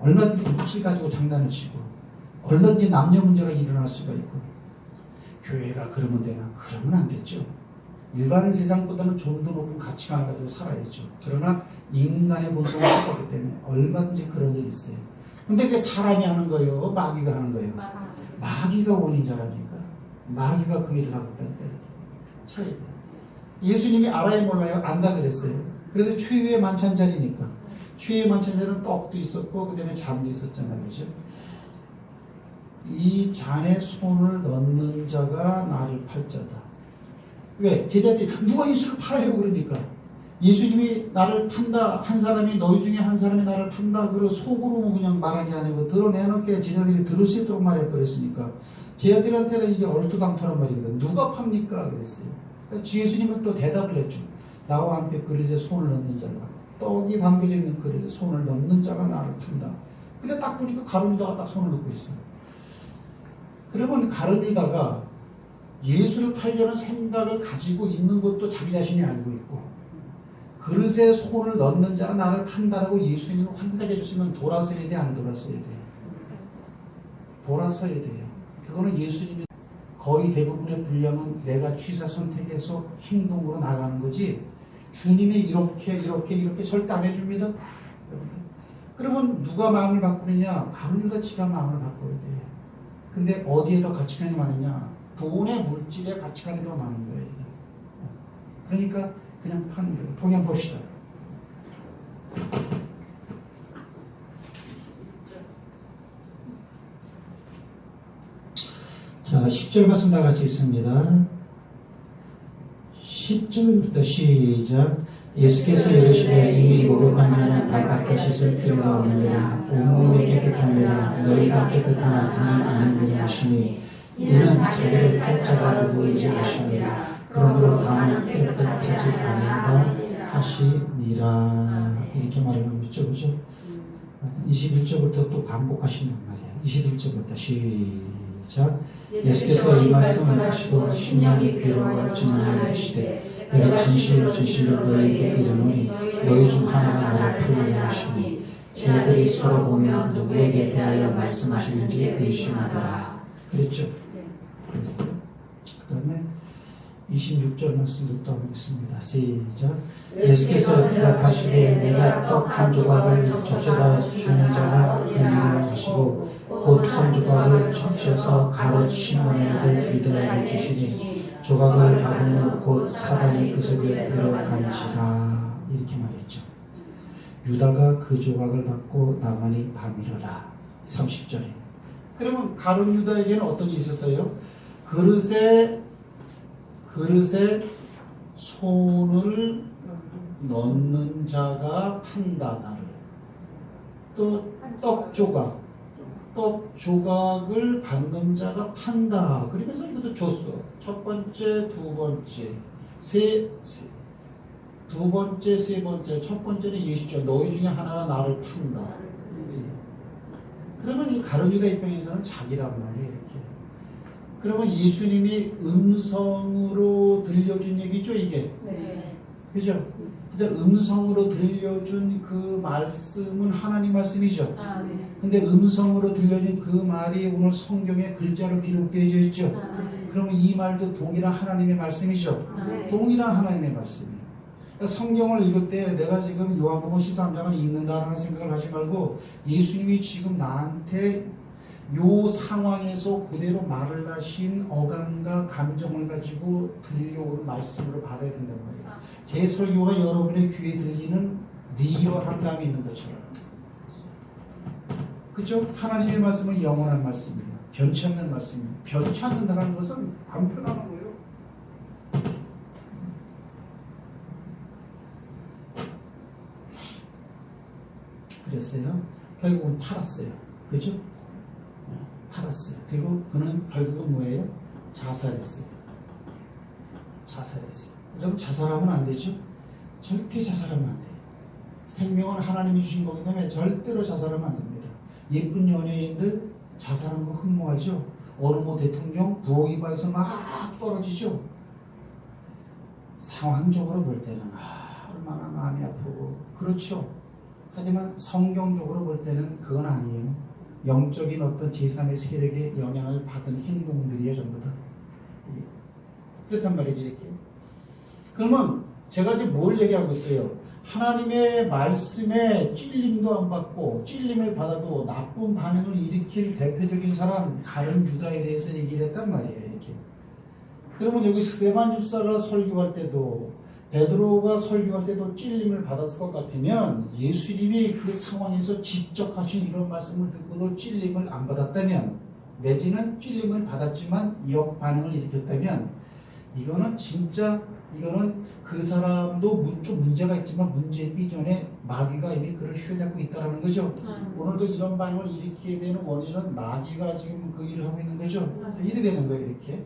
얼마든지 물질 가지고 장난을 치고 얼마든지 남녀 문제가 일어날 수가 있고 교회가 그러면 되나? 그러면 안 됐죠. 일반 세상보다는 좀 더 높은 가치관을 가지고 살아야죠. 그러나 인간의 본성을 갖기 때문에 얼마든지 그런 일이 있어요. 근데 그게 사람이 하는 거예요? 마귀가 하는 거예요? 마귀가 원인자라니까. 마귀가 그 일을 하고 있다니까. 차이. 예수님이 알아야 몰라요? 안다 그랬어요. 그래서 최후의 만찬자리니까. 최후의 만찬자리는 떡도 있었고 그 다음에 잔도 있었잖아요. 그죠? 이 잔에 손을 넣는 자가 나를 팔 자다. 왜? 제자들이 누가 예수를 팔아요? 그러니까 예수님이 나를 판다. 한 사람이 너희 중에 한 사람이 나를 판다. 그리고 속으로 그냥 말한 게 아니고 드러내놓게 제자들이 들을 수 있도록 말해버렸으니까 제자들한테는 이게 얼토당토란 말이거든. 누가 팝니까? 그랬어요. 그러니까 예수님은 또 대답을 했죠. 나와 함께 그릇에 손을 넣는 자가 떡이 담겨져 있는 그릇에 손을 넣는 자가 나를 판다. 근데 딱 보니까 가룟 유다가 딱 손을 넣고 있어. 그러면 가룟 유다가 예수를 팔려는 생각을 가지고 있는 것도 자기 자신이 알고 있고 그릇에 손을 넣는 자가 나를 판다라고 예수님이 확인하게 해주시면 돌아서야 돼? 안 돌아서야 돼? 돌아서야 돼요. 그거는 예수님이 거의 대부분의 분량은 내가 취사 선택해서 행동으로 나가는 거지 주님이 이렇게 절대 안 해줍니다. 그러면 누가 마음을 바꾸느냐? 가룟 유다 지가 마음을 바꿔야 돼요. 근데 어디에 더 가치관이 많으냐? 돈의 물질의 가치관이 더 많은 거예요. 그러니까 그냥 파는 거예요. 동양 봅시다. 자, 10절 말씀 다 같이 있습니다. 10절부터 시작. 예수께서 이르시되 이미 목욕한 자는 발밖에 씻을 필요가 없느니라. 온몸이 깨끗하니라. 너희가 깨끗하나 다는 아니니라 하시니 이는 자기를 팔 자가 누구인지 아시니라. 그러므로 다는 깨끗하지 아니하다 하시니라. 이렇게 말하고 있죠. 그죠? 21절부터 또 반복하신단 말이에요. 21절부터 시작. 예수께서 이 말씀을 하시고 심령이 괴로워 증언하시되 내가 진실로 너희에게 이르노니 너희 중 하나가 나를 팔리라 하시니 쟤들이 서로 보며 누구에게 대하여 말씀하시는지 의심하더라. 그랬죠? 그랬어요. 그 다음에 26절 말씀도 또 하겠습니다. 시작. 예수께서 대답하시되 내가 떡 한 조각을 적셔다 주는 자가 그니라 하시고 곧 한 조각을 적셔서 가롯 시몬의 아들 유다에게 주시니 조각을 받은 후 곧 사단이 그 속에 들어간지라. 이렇게 말했죠. 유다가 그 조각을 받고 나가니 밤이러라. 30절에. 그러면 가룟 유다에게는 어떤 일이 있었어요? 그릇에 그릇에 손을 넣는 자가 판다 나를. 또 떡 조각을 받는 자가 판다. 그러면서 이것도 줬어. 첫 번째, 두 번째, 두 번째, 세 번째. 첫 번째는 예수죠. 너희 중에 하나가 나를 판다. 그러면 이 가룟 유다 입장에서는 자기란 말이에요. 이렇게. 그러면 예수님이 음성으로 들려준 얘기죠, 이게. 네. 그죠? 근데 음성으로 들려준 그 말씀은 하나님 말씀이죠. 아, 네. 근데 음성으로 들려준 그 말이 오늘 성경에 글자로 기록되어 있죠. 아, 네. 그러면 이 말도 동일한 하나님의 말씀이죠. 아, 네. 동일한 하나님의 말씀이에요. 그러니까 성경을 읽을 때 내가 지금 요한복음 13장을 읽는다라는 생각을 하지 말고 예수님이 지금 나한테 요 상황에서 그대로 말을 하신 어감과 감정을 가지고 들려오는 말씀으로 받아야 된단 말이에요. 제 설교가 여러분의 귀에 들리는 리얼한 감이 있는 것처럼. 그죠? 하나님의 말씀은 영원한 말씀이에요. 변치 않는 말씀이에요. 변치 않는다는 것은 안 변하는 거예요. 그랬어요. 결국은 팔았어요. 그죠? 팔았어요. 그리고 그는 결국은 뭐예요? 자살했어요. 여러분 자살하면 안 되죠? 절대 자살하면 안 돼요. 생명은 하나님이 주신 거기 때문에 절대로 자살하면 안 됩니다. 예쁜 연예인들 자살한 거 흠모하죠? 어느 뭐 대통령 부엌이바에서 막 떨어지죠? 상황적으로 볼 때는 얼마나 마음이 아프고 그렇죠. 하지만 성경적으로 볼 때는 그건 아니에요. 영적인 어떤 제3의 세력의 영향을 받은 행동들이에요, 전부 다. 그렇단 말이지, 이렇게. 그러면 제가 이제 뭘 얘기하고 있어요? 하나님의 말씀에 찔림도 안 받고 찔림을 받아도 나쁜 반응을 일으킬 대표적인 사람 가룟 유다에 대해서 얘기를 했단 말이에요, 이렇게. 그러면 여기 스데반 집사가 설교할 때도 베드로가 설교할 때도 찔림을 받았을 것 같으면 예수님이 그 상황에서 직접 하신 이런 말씀을 듣고도 찔림을 안 받았다면 내지는 찔림을 받았지만 역반응을 일으켰다면 이거는 진짜 이거는 그 사람도 좀 문제가 있지만 문제 있기 전에 마귀가 이미 그를 휘어잡고 있다는 거죠. 오늘도 이런 반응을 일으키게 되는 원인은 마귀가 지금 그 일을 하고 있는 거죠. 일이 되는 거예요, 이렇게.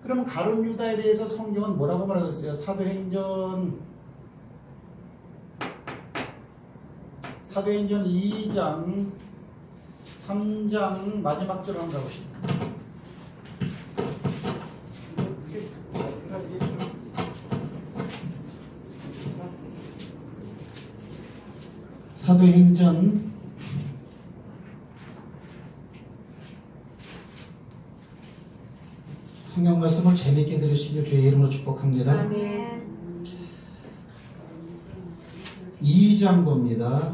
그러면 가룟 유다에 대해서 성경은 뭐라고 말하고 있어요? 사도행전 2장 3장 마지막 절 한번 가봅시다. 사도행전 '성경 말씀을 재밌게 들으시길 주의 이름으로 축복합니다. 아멘. 2장 봅니다.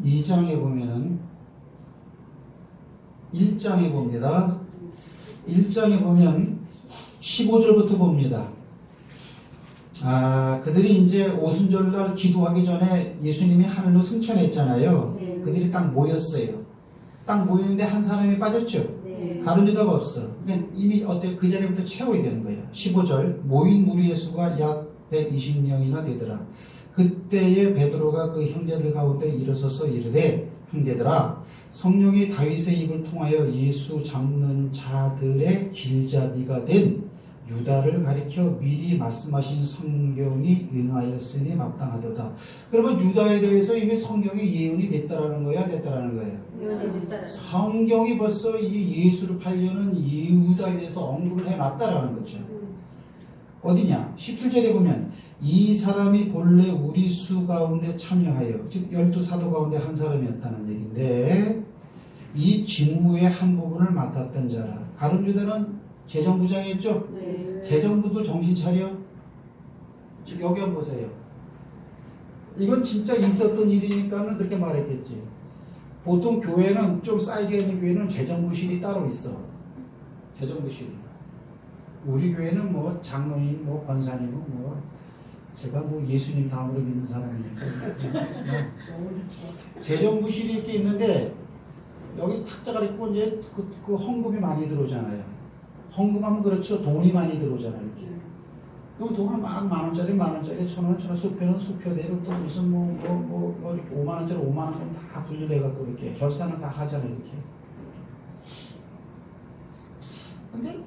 2장에 보면은 1장에 봅니다. 1장에 보면 15절부터 봅니다. 그들이 이제 오순절날 기도하기 전에 예수님이 하늘로 승천했잖아요. 네. 그들이 딱 모였어요. 딱 모였는데 한 사람이 빠졌죠. 네. 가룟 유다가 없어. 그러니까 이미 어때요? 그 자리부터 채워야 되는 거예요. 15절 모인 무리의 수가 약 120명이나 되더라. 그때에 베드로가 그 형제들 가운데 일어서서 이르되 형제들아 성령이 다윗의 입을 통하여 예수 잡는 자들의 길잡이가 된 유다를 가리켜 미리 말씀하신 성경이 응하였으니 마땅하도다. 그러면 유다에 대해서 이미 성경이 예언이 됐다라는 거야, 안 됐다라는 거예요? 성경이 벌써 이 예수를 팔려는 유다에 대해서 언급을 해놨다라는 거죠. 어디냐? 17절에 보면 이 사람이 본래 우리 수 가운데 참여하여 즉 12사도 가운데 한 사람이었다는 얘기인데 이 직무의 한 부분을 맡았던 자라. 가룟 유다는 재정부장이었죠? 네. 재정부도 정신 차려. 즉 여기 한번 보세요. 이건 진짜 있었던 일이니까는 그렇게 말했겠지. 보통 교회는 좀 사이즈가 있는 교회는 재정부실이 따로 있어. 재정부실이. 우리 교회는 뭐 장로님, 뭐 권사님, 뭐 제가 뭐 예수님 다음으로 믿는 사람이니까 재정부실이 이렇게 있는데 여기 탁자가 있고 이제 그 헌금이 많이 들어오잖아요. 헌금하면 그렇죠. 돈이 많이 들어오잖아요. 이렇게. 그럼 돈은 만 원짜리, 만 원짜리, 천 원, 수표는 수표대로 또 무슨 뭐 이렇게 5만 원짜리 5만 원 다 분류해갖고 이렇게 결산은 다 하잖아요. 이렇게. 근데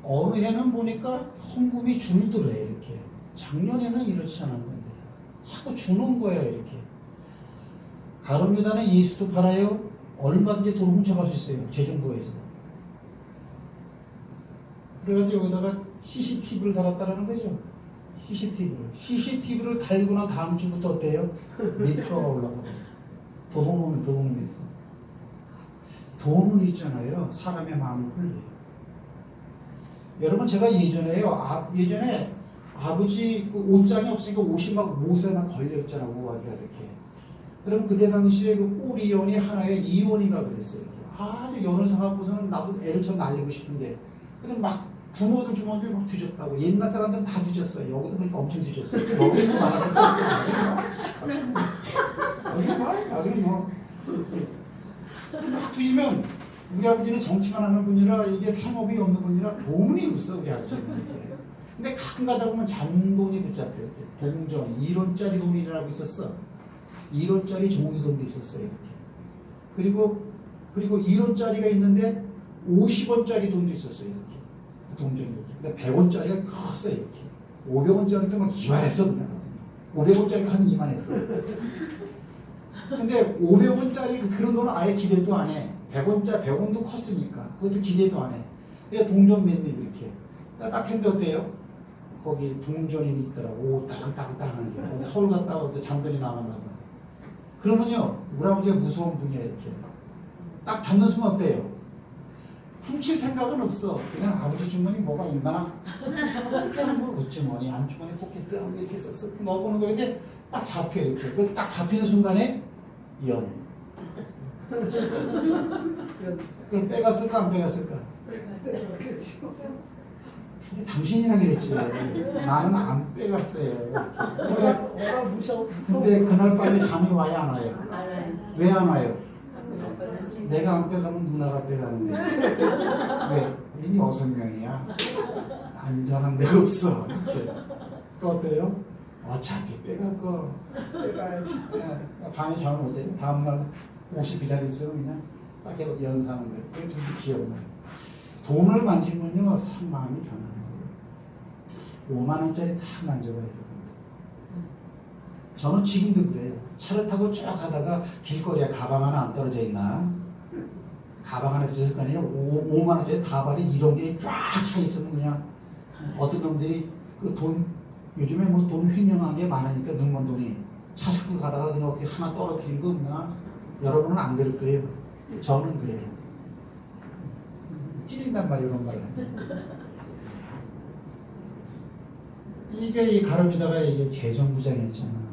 어느 해는 보니까 헌금이 줄더래요. 이렇게. 작년에는 이렇지 않았는데 자꾸 주는 거예요. 이렇게. 가룟유다는 예수도 팔아요. 얼마든지 돈 훔쳐갈 수 있어요. 재정부에서. 그래가지고 여기다가 CCTV를 달았다라는 거죠. CCTV를 달고 난 다음 주부터 어때요? 미터가 올라가고. 도둑놈이 있어. 돈은 있잖아요. 사람의 마음을 흘려요. 여러분 제가 예전에 아버지 그 옷장이 없으니까 옷이 막 못에 막 걸려있잖아. 우아기가 이렇게. 그럼 그때 당시에 그 꼬리연이 하나에 2원인가 그랬어요. 아주 연을 사갖고서는 나도 애를 좀 날리고 싶은데. 그럼 막 부모들 주머니를 막 뒤졌다고. 옛날 사람들은 다 뒤졌어요. 여기도 보니까 엄청 뒤졌어요. 여기는 많았는데 여기는 뭐 막 뒤지면 우리 아버지는 정치만 하는 분이라 이게 상업이 없는 분이라 돈이 없어 우리 아버지는 이렇게. 근데 가끔 가다 보면 잔돈이 붙잡혀요. 동전 1원짜리 돈이라고 있었어. 1원짜리 종이돈도 있었어요. 이렇게. 그리고 1원짜리가 있는데 50원짜리 돈도 있었어요. 이렇게. 동전이 이렇게. 근데 100원짜리가 컸어요. 이렇게. 500원짜리도 막 이만했어. 그냥. 500원짜리가 한 이만했어요. 근데 500원짜리 그런 돈은 아예 기대도 안 해. 100원도 컸으니까. 그것도 기대도 안 해. 그러니까 동전 몇 입 이렇게. 딱 했는데 어때요? 거기 동전이 있더라고. 땅땅땅한 게. 서울 갔다 올 때 잔돈이 남았나 봐. 그러면요, 우리 아버지가 무서운 분이야, 이렇게. 딱 잡는 순간 어때요? 훔칠 생각은 없어. 그냥 아버지 주머니 뭐가 있나? 그냥 뭐 웃주머니, 안주머니, 포켓 이렇게 쓱쓱 넣어보는 거인데 딱 잡혀, 이렇게. 그 딱 잡히는 순간에 연. 그럼 빼갔을까, 안 빼갔을까? 근데 당신이랑 그랬지. 나는 안 빼갔어요. 근데 그날 밤에 잠이 와야 안 와요? 왜 안 와요? 내가 안 빼가면 누나가 빼가는데. 왜? 우린 6명이야. 안전한 데가 없어. 이렇게. 그 어때요? 어차피 빼갈 거. 빼가야지. 밤에 잠을 못 자요. 다음날 50비자리 있으면 그냥 딱 연사하는 거예요. 그게 좀 기억나요. 돈을 만지면요, 참 마음이 변하는 거예요. 5만원짜리 다 만져봐야 돼요. 저는 지금도 그래요. 차를 타고 쭉 가다가 길거리에 가방 하나 안 떨어져 있나? 가방 하나 들었을 거 아니에요? 5만원짜리 다발이 이런 게 쫙 차 있으면 그냥 어떤 놈들이 그 돈, 요즘에 뭐 돈 횡령한 게 많으니까 눈먼 돈이 차 싣고 가다가 그냥 어떻게 하나 떨어뜨린 거 없나? 여러분은 안 그럴 거예요. 저는 그래요. 찔린단 말이에요, 이런 말을. 이게 이 가룟유다가 이게 재정부장이었잖아.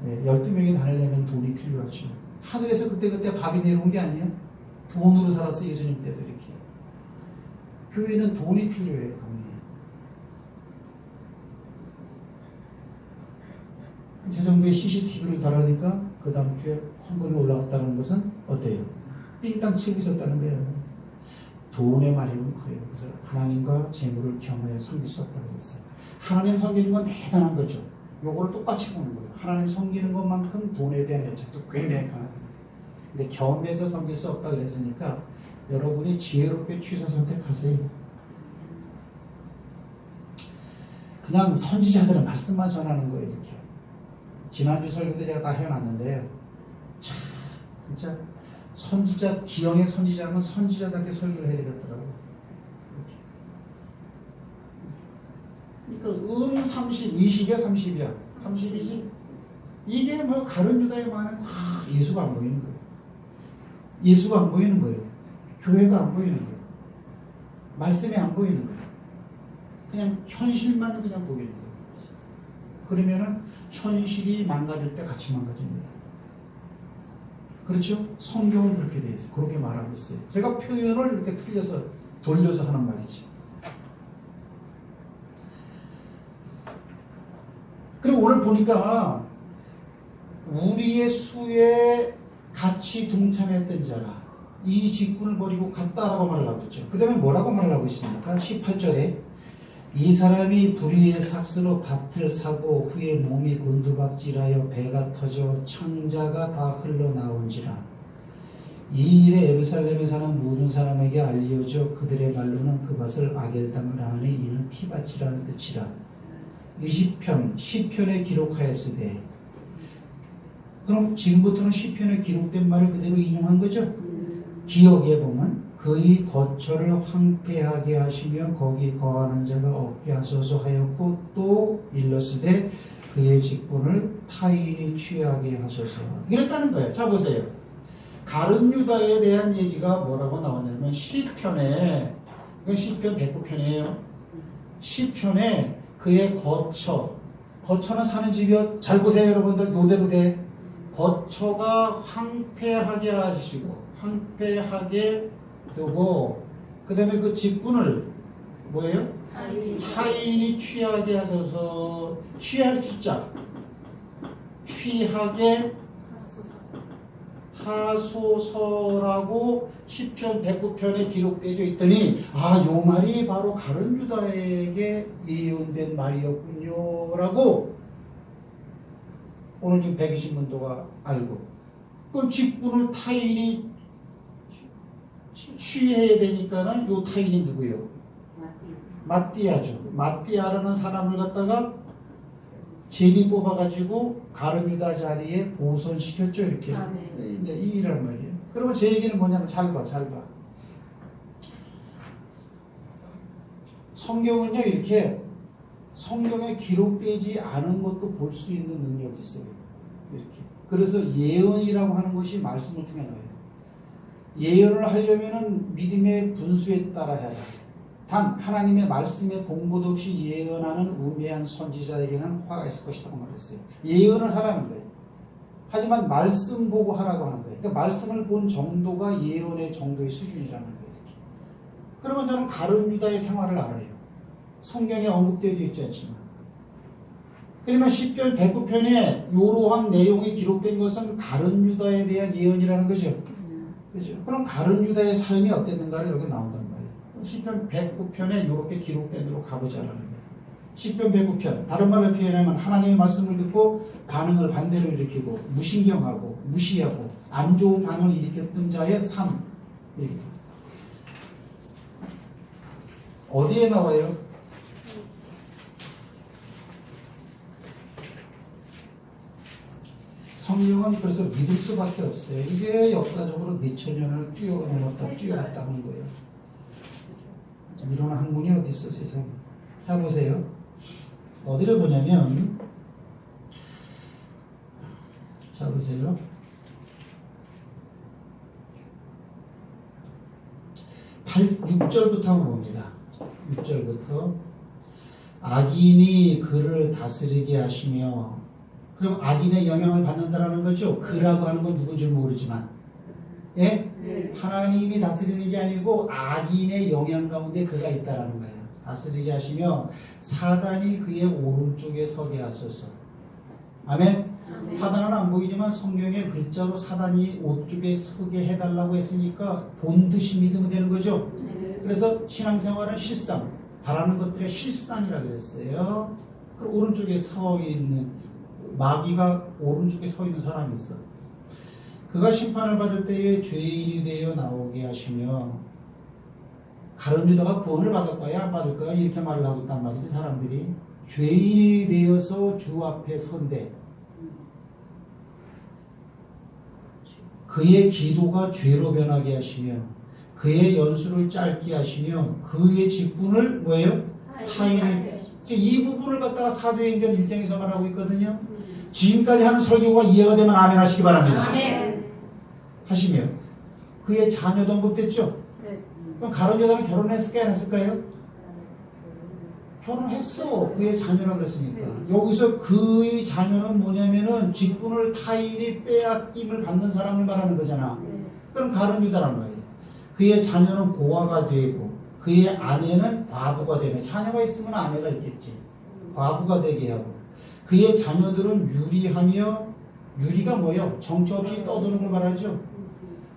12명이 다니려면 돈이 필요하죠. 하늘에서 그때 밥이 내려온 게 아니에요? 돈으로 살았어, 예수님 때도 이렇게. 교회는 돈이 필요해요, 돈이. 재정부에 CCTV를 달으니까 그 다음 주에 헌금이 올라갔다는 것은 어때요? 삥땅 치고 있었다는 거예요. 돈의 마력은 커요. 그래서 하나님과 재물을 겸하여 섬길 수 없다고 했어요. 하나님 섬기는 건 대단한 거죠. 요걸 똑같이 보는 거예요. 하나님 섬기는 것만큼 돈에 대한 애착도 굉장히 강하다. 근데 겸해서 섬길 수 없다 그랬으니까 여러분이 지혜롭게 취사 선택하세요. 그냥 선지자들은 말씀만 전하는 거예요. 이렇게. 지난주 설교도 제가 다 해놨는데요. 참 진짜 선지자, 기영의 선지자면 선지자답게 설교를 해야 되겠더라고요. 그러니까 30, 20이야 30이야 30이지. 이게 뭐 가룟유다에 많은 예수가 안 보이는 거예요. 예수가 안 보이는 거예요. 교회가 안 보이는 거예요. 말씀이 안 보이는 거예요. 그냥 현실만 그냥 보이는 거예요. 그러면은 현실이 망가질 때 같이 망가집니다. 그렇죠? 성경은 그렇게 돼 있어요. 그렇게 말하고 있어요. 제가 표현을 이렇게 돌려서 하는 말이지. 그리고 오늘 보니까 우리의 수에 같이 동참했던 자라 이 직분을 버리고 갔다라고 말을 하고 있죠. 그 다음에 뭐라고 말을 하고 있습니까? 18절에 이 사람이 불의의 삭스로 밭을 사고 후에 몸이 곤두박질하여 배가 터져 창자가 다 흘러나온지라. 이 일에 예루살렘에 사는 모든 사람에게 알려져 그들의 말로는 그 밭을 아겔담을 하니 이는 피밭이라는 뜻이라. 20편 시편에 기록하였으되, 그럼 지금부터는 시편에 기록된 말을 그대로 인용한 거죠. 기억에 보면 그의 거처를 황폐하게 하시며 거기 거하는 자가 없게 하소서 하였고 또 일렀으되 그의 직분을 타인이 취하게 하소서 이랬다는 거예요. 자 보세요. 가룟 유다에 대한 얘기가 뭐라고 나오냐면 시편에, 이건 시편 109편이에요. 시편에 그의 거처는 사는 집이요. 잘 보세요 여러분들. 요대로 돼. 거처가 황폐하게 하시고 황폐하게 두고 그 다음에 그 직분을 뭐예요? 타인이 취하게 하소서. 취할 주자 취하게 하소서라고 시편 109편에 기록되어 있더니 요 말이 바로 가룟 유다에게 예언된 말이었군요 라고 오늘 지금 120문도가 알고, 그럼 직분을 타인이 취해야 되니까는 요 타인이 누구예요? 마띠아죠. 마띠아라는 사람을 갖다가 제비 뽑아가지고 가룟 유다 자리에 보선시켰죠. 이렇게. 이제 이 일이란 말이에요. 그러면 제 얘기는 뭐냐면 잘 봐. 성경은요 이렇게 성경에 기록되지 않은 것도 볼 수 있는 능력이 있어요. 이렇게. 그래서 예언이라고 하는 것이 말씀을 통해 나와요. 예언을 하려면은 믿음의 분수에 따라 해야 돼. 단 하나님의 말씀에 공부도 없이 예언하는 우매한 선지자에게는 화가 있을 것이라고 말했어요. 예언을 하라는 거예요. 하지만 말씀 보고 하라고 하는 거예요. 그러니까 말씀을 본 정도가 예언의 정도의 수준이라는 거예요. 이렇게. 그러면 저는 가룟 유다의 생활을 알아요. 성경에 언급되어 있지 않지만. 그러면 시편 109편에 이러한 내용이 기록된 것은 가룟 유다에 대한 예언이라는 거죠. 그죠? 그럼 가룟 유다의 삶이 어땠는가를 여기 나온다는 거예요. 시편 109편에 이렇게 기록된 대로 가보자라는 거예요. 시편 109편, 다른 말로 표현하면 하나님의 말씀을 듣고 반응을 반대로 일으키고 무신경하고 무시하고 안 좋은 반응을 일으켰던 자의 삶. 어디에 나와요? 성경은 그래서 믿을 수밖에 없어요. 이게 역사적으로 몇천 년을 뛰어갔다 하는 거예요. 이런 학문이 어디 있어 세상에. 자 보세요. 어디를 보냐면, 자 보세요. 6절부터 한번 봅니다. 6절부터 악인이 그를 다스리게 하시며, 그럼 악인의 영향을 받는다라는 거죠. 그라고 하는 건 누군지 모르지만, 예? 하나님이 다스리는 게 아니고 악인의 영향 가운데 그가 있다라는 거예요. 다스리게 하시며 사단이 그의 오른쪽에 서게 하소서. 아멘. 사단은 안 보이지만 성경에 글자로 사단이 오른쪽에 서게 해달라고 했으니까 본듯이 믿으면 되는 거죠. 그래서 신앙생활은 실상, 바라는 것들의 실상이라고 그랬어요. 그 오른쪽에 서 있는, 마귀가 오른쪽에 서 있는 사람이 있어. 그가 심판을 받을 때에 죄인이 되어 나오게 하시며, 가룟 유다가 구원을 받을까요? 안 받을까요? 이렇게 말을 하고 있단 말이지. 사람들이 죄인이 되어서 주 앞에 선대 그의 기도가 죄로 변하게 하시며 그의 연수를 짧게 하시며 그의 직분을 뭐예요? 타인을. 이 부분을 갖다가 사도행전 1장에서 말하고 있거든요. 지금까지 하는 설교가 이해가 되면 아멘 하시기 바랍니다. 아멘. 하시며 그의 자녀도 언급됐죠. 그럼 가룟 유다는 결혼했을까요? 안 했을까요? 결혼했어. 그의 자녀라 그랬으니까. 여기서 그의 자녀는 뭐냐면은 직분을 타인이 빼앗김을 받는 사람을 말하는 거잖아. 그럼 가룟 유다란 말이에요. 그의 자녀는 고아가 되고 그의 아내는 과부가 되며, 자녀가 있으면 아내가 있겠지. 과부가 되게 하고, 그의 자녀들은 유리하며, 유리가 뭐예요? 정처 없이 떠드는 걸 말하죠.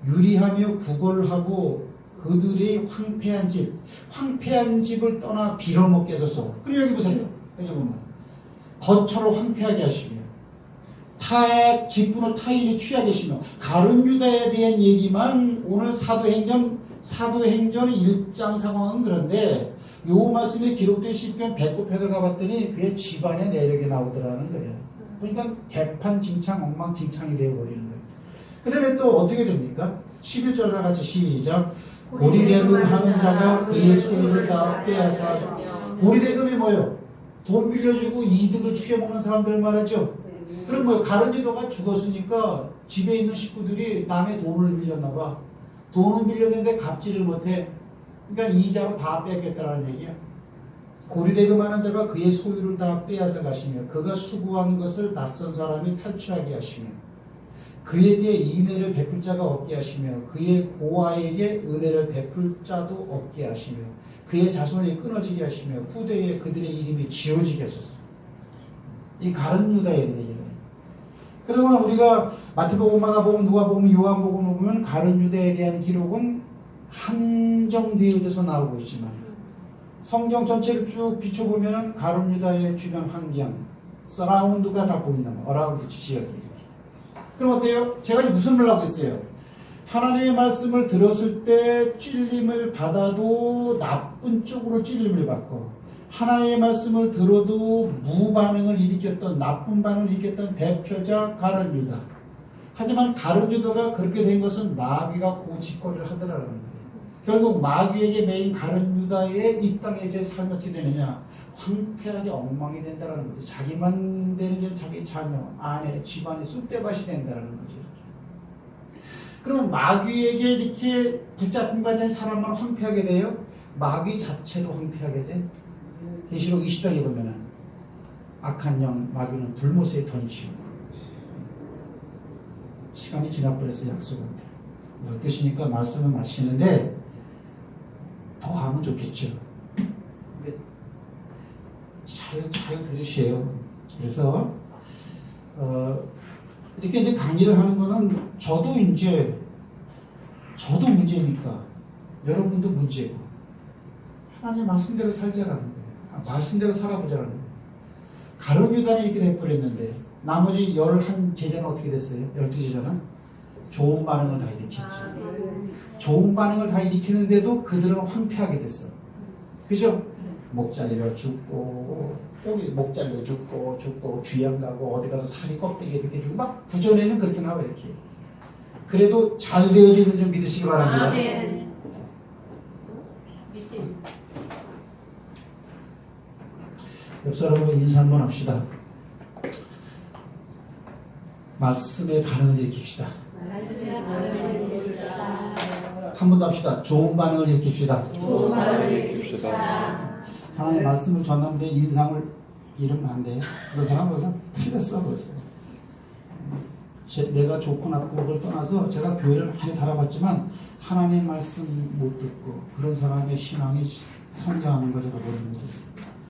유리하며 구걸하고 그들의 황폐한 집을 떠나 빌어먹게 하소서. 그리고 여기 보세요. 여기 보면 거처를 황폐하게 하시며 직분을 타인이 취하게 하시며 가룟 유다에 대한 얘기만 오늘 사도행전 1장 상황은 그런데 요 말씀에 기록된 시편 배꼽에 들어가 봤더니 그의 집안의 내력이 나오더라는 거예요. 그러니까 개판징창 엉망진창이 되어버리는 거예요. 그 다음에 또 어떻게 됩니까? 11절 다 같이 시작. 고리대금 하는 자가 그의 소유를 다 빼앗아. 고리대금이 뭐예요? 돈 빌려주고 이득을 취해먹는 사람들 말하죠. 그럼 뭐예요? 가룟 유다가 죽었으니까 집에 있는 식구들이 남의 돈을 빌렸나 봐. 돈은 빌렸는데 갚지를 못해. 그러니까 이자로 다 뺏겠다라는 얘기야. 고리대금 하는 자가 그의 소유를 다 빼앗아 가시며 그가 수고한 것을 낯선 사람이 탈취하게 하시며 그에게 인애를 베풀 자가 없게 하시며 그의 고아에게 은혜를 베풀 자도 없게 하시며 그의 자손이 끊어지게 하시며 후대에 그들의 이름이 지워지게 하소서. 이 가룟 유다에 대한 얘기예요. 그러면 우리가 마태복음, 마가복음, 누가복음, 요한복음을 보면 가룟 유다에 대한 기록은 한정되어져서 나오고 있지만 성경 전체를 쭉 비춰보면 가룟 유다의 주변 환경, 서라운드가 다 보인다. 어라운드 지역이 이렇게. 그럼 어때요? 제가 무슨 말을 하고 있어요? 하나님의 말씀을 들었을 때 찔림을 받아도 나쁜 쪽으로 찔림을 받고 하나님의 말씀을 들어도 무반응을 일으켰던 나쁜 반응을 일으켰던 대표자 가룟 유다. 하지만 가룟 유다가 그렇게 된 것은 마귀가 그 짓거리를 하더라는 거예요. 결국 마귀에게 매인 가룟 유다의 이 땅에서의 삶이 어떻게 되느냐? 황폐하게 엉망이 된다는 거죠. 자기만 되는 게 자기 자녀, 아내, 집안이 쑥대밭이 된다는 거죠. 그러면 마귀에게 이렇게 붙잡힌 바 된 사람만 황폐하게 돼요? 마귀 자체도 황폐하게 돼? 계시록 20장에 보면은 악한 영 마귀는 불못에 던지고 시간이 지나버려서 약속한대. 12시니까 말씀을 마치는데 더 하면 좋겠죠. 근데 잘 들으세요. 그래서 이렇게 이제 강의를 하는 거는 저도 문제니까 여러분도 문제고 하나님 말씀대로 살자라는 거예요. 말씀대로 살아보자라는 거예요. 가룟 유다는 이렇게 돼버렸는데 나머지 11제자는 어떻게 됐어요? 12제자는 좋은 반응을 다 일으켰지. 좋은 반응을 다 일으키는데도 그들은 황폐하게 됐어. 그죠? 목 잘려 죽고 여기 목 잘려 죽고 귀양 가고 어디 가서 살이 껍데기에 이렇게 주고 막 구전에는 그렇게 나와 이렇게. 그래도 잘 되어져 있는 줄 믿으시기 바랍니다. 네. 옆 사람으로 인사 한번 합시다. 말씀의 반응을 일으킵시다. 한 번 더 합시다. 좋은 반응을 일으킵시다. 하나님 말씀을 전하는데 인상을 잃으면 안 돼요. 그런 사람 벌써 틀렸어 벌써. 내가 좋고 나쁘고를 떠나서 제가 교회를 많이 달아봤지만 하나님 말씀 못 듣고 그런 사람의 신앙이 성장하는 걸 제가 보는 것이었어요.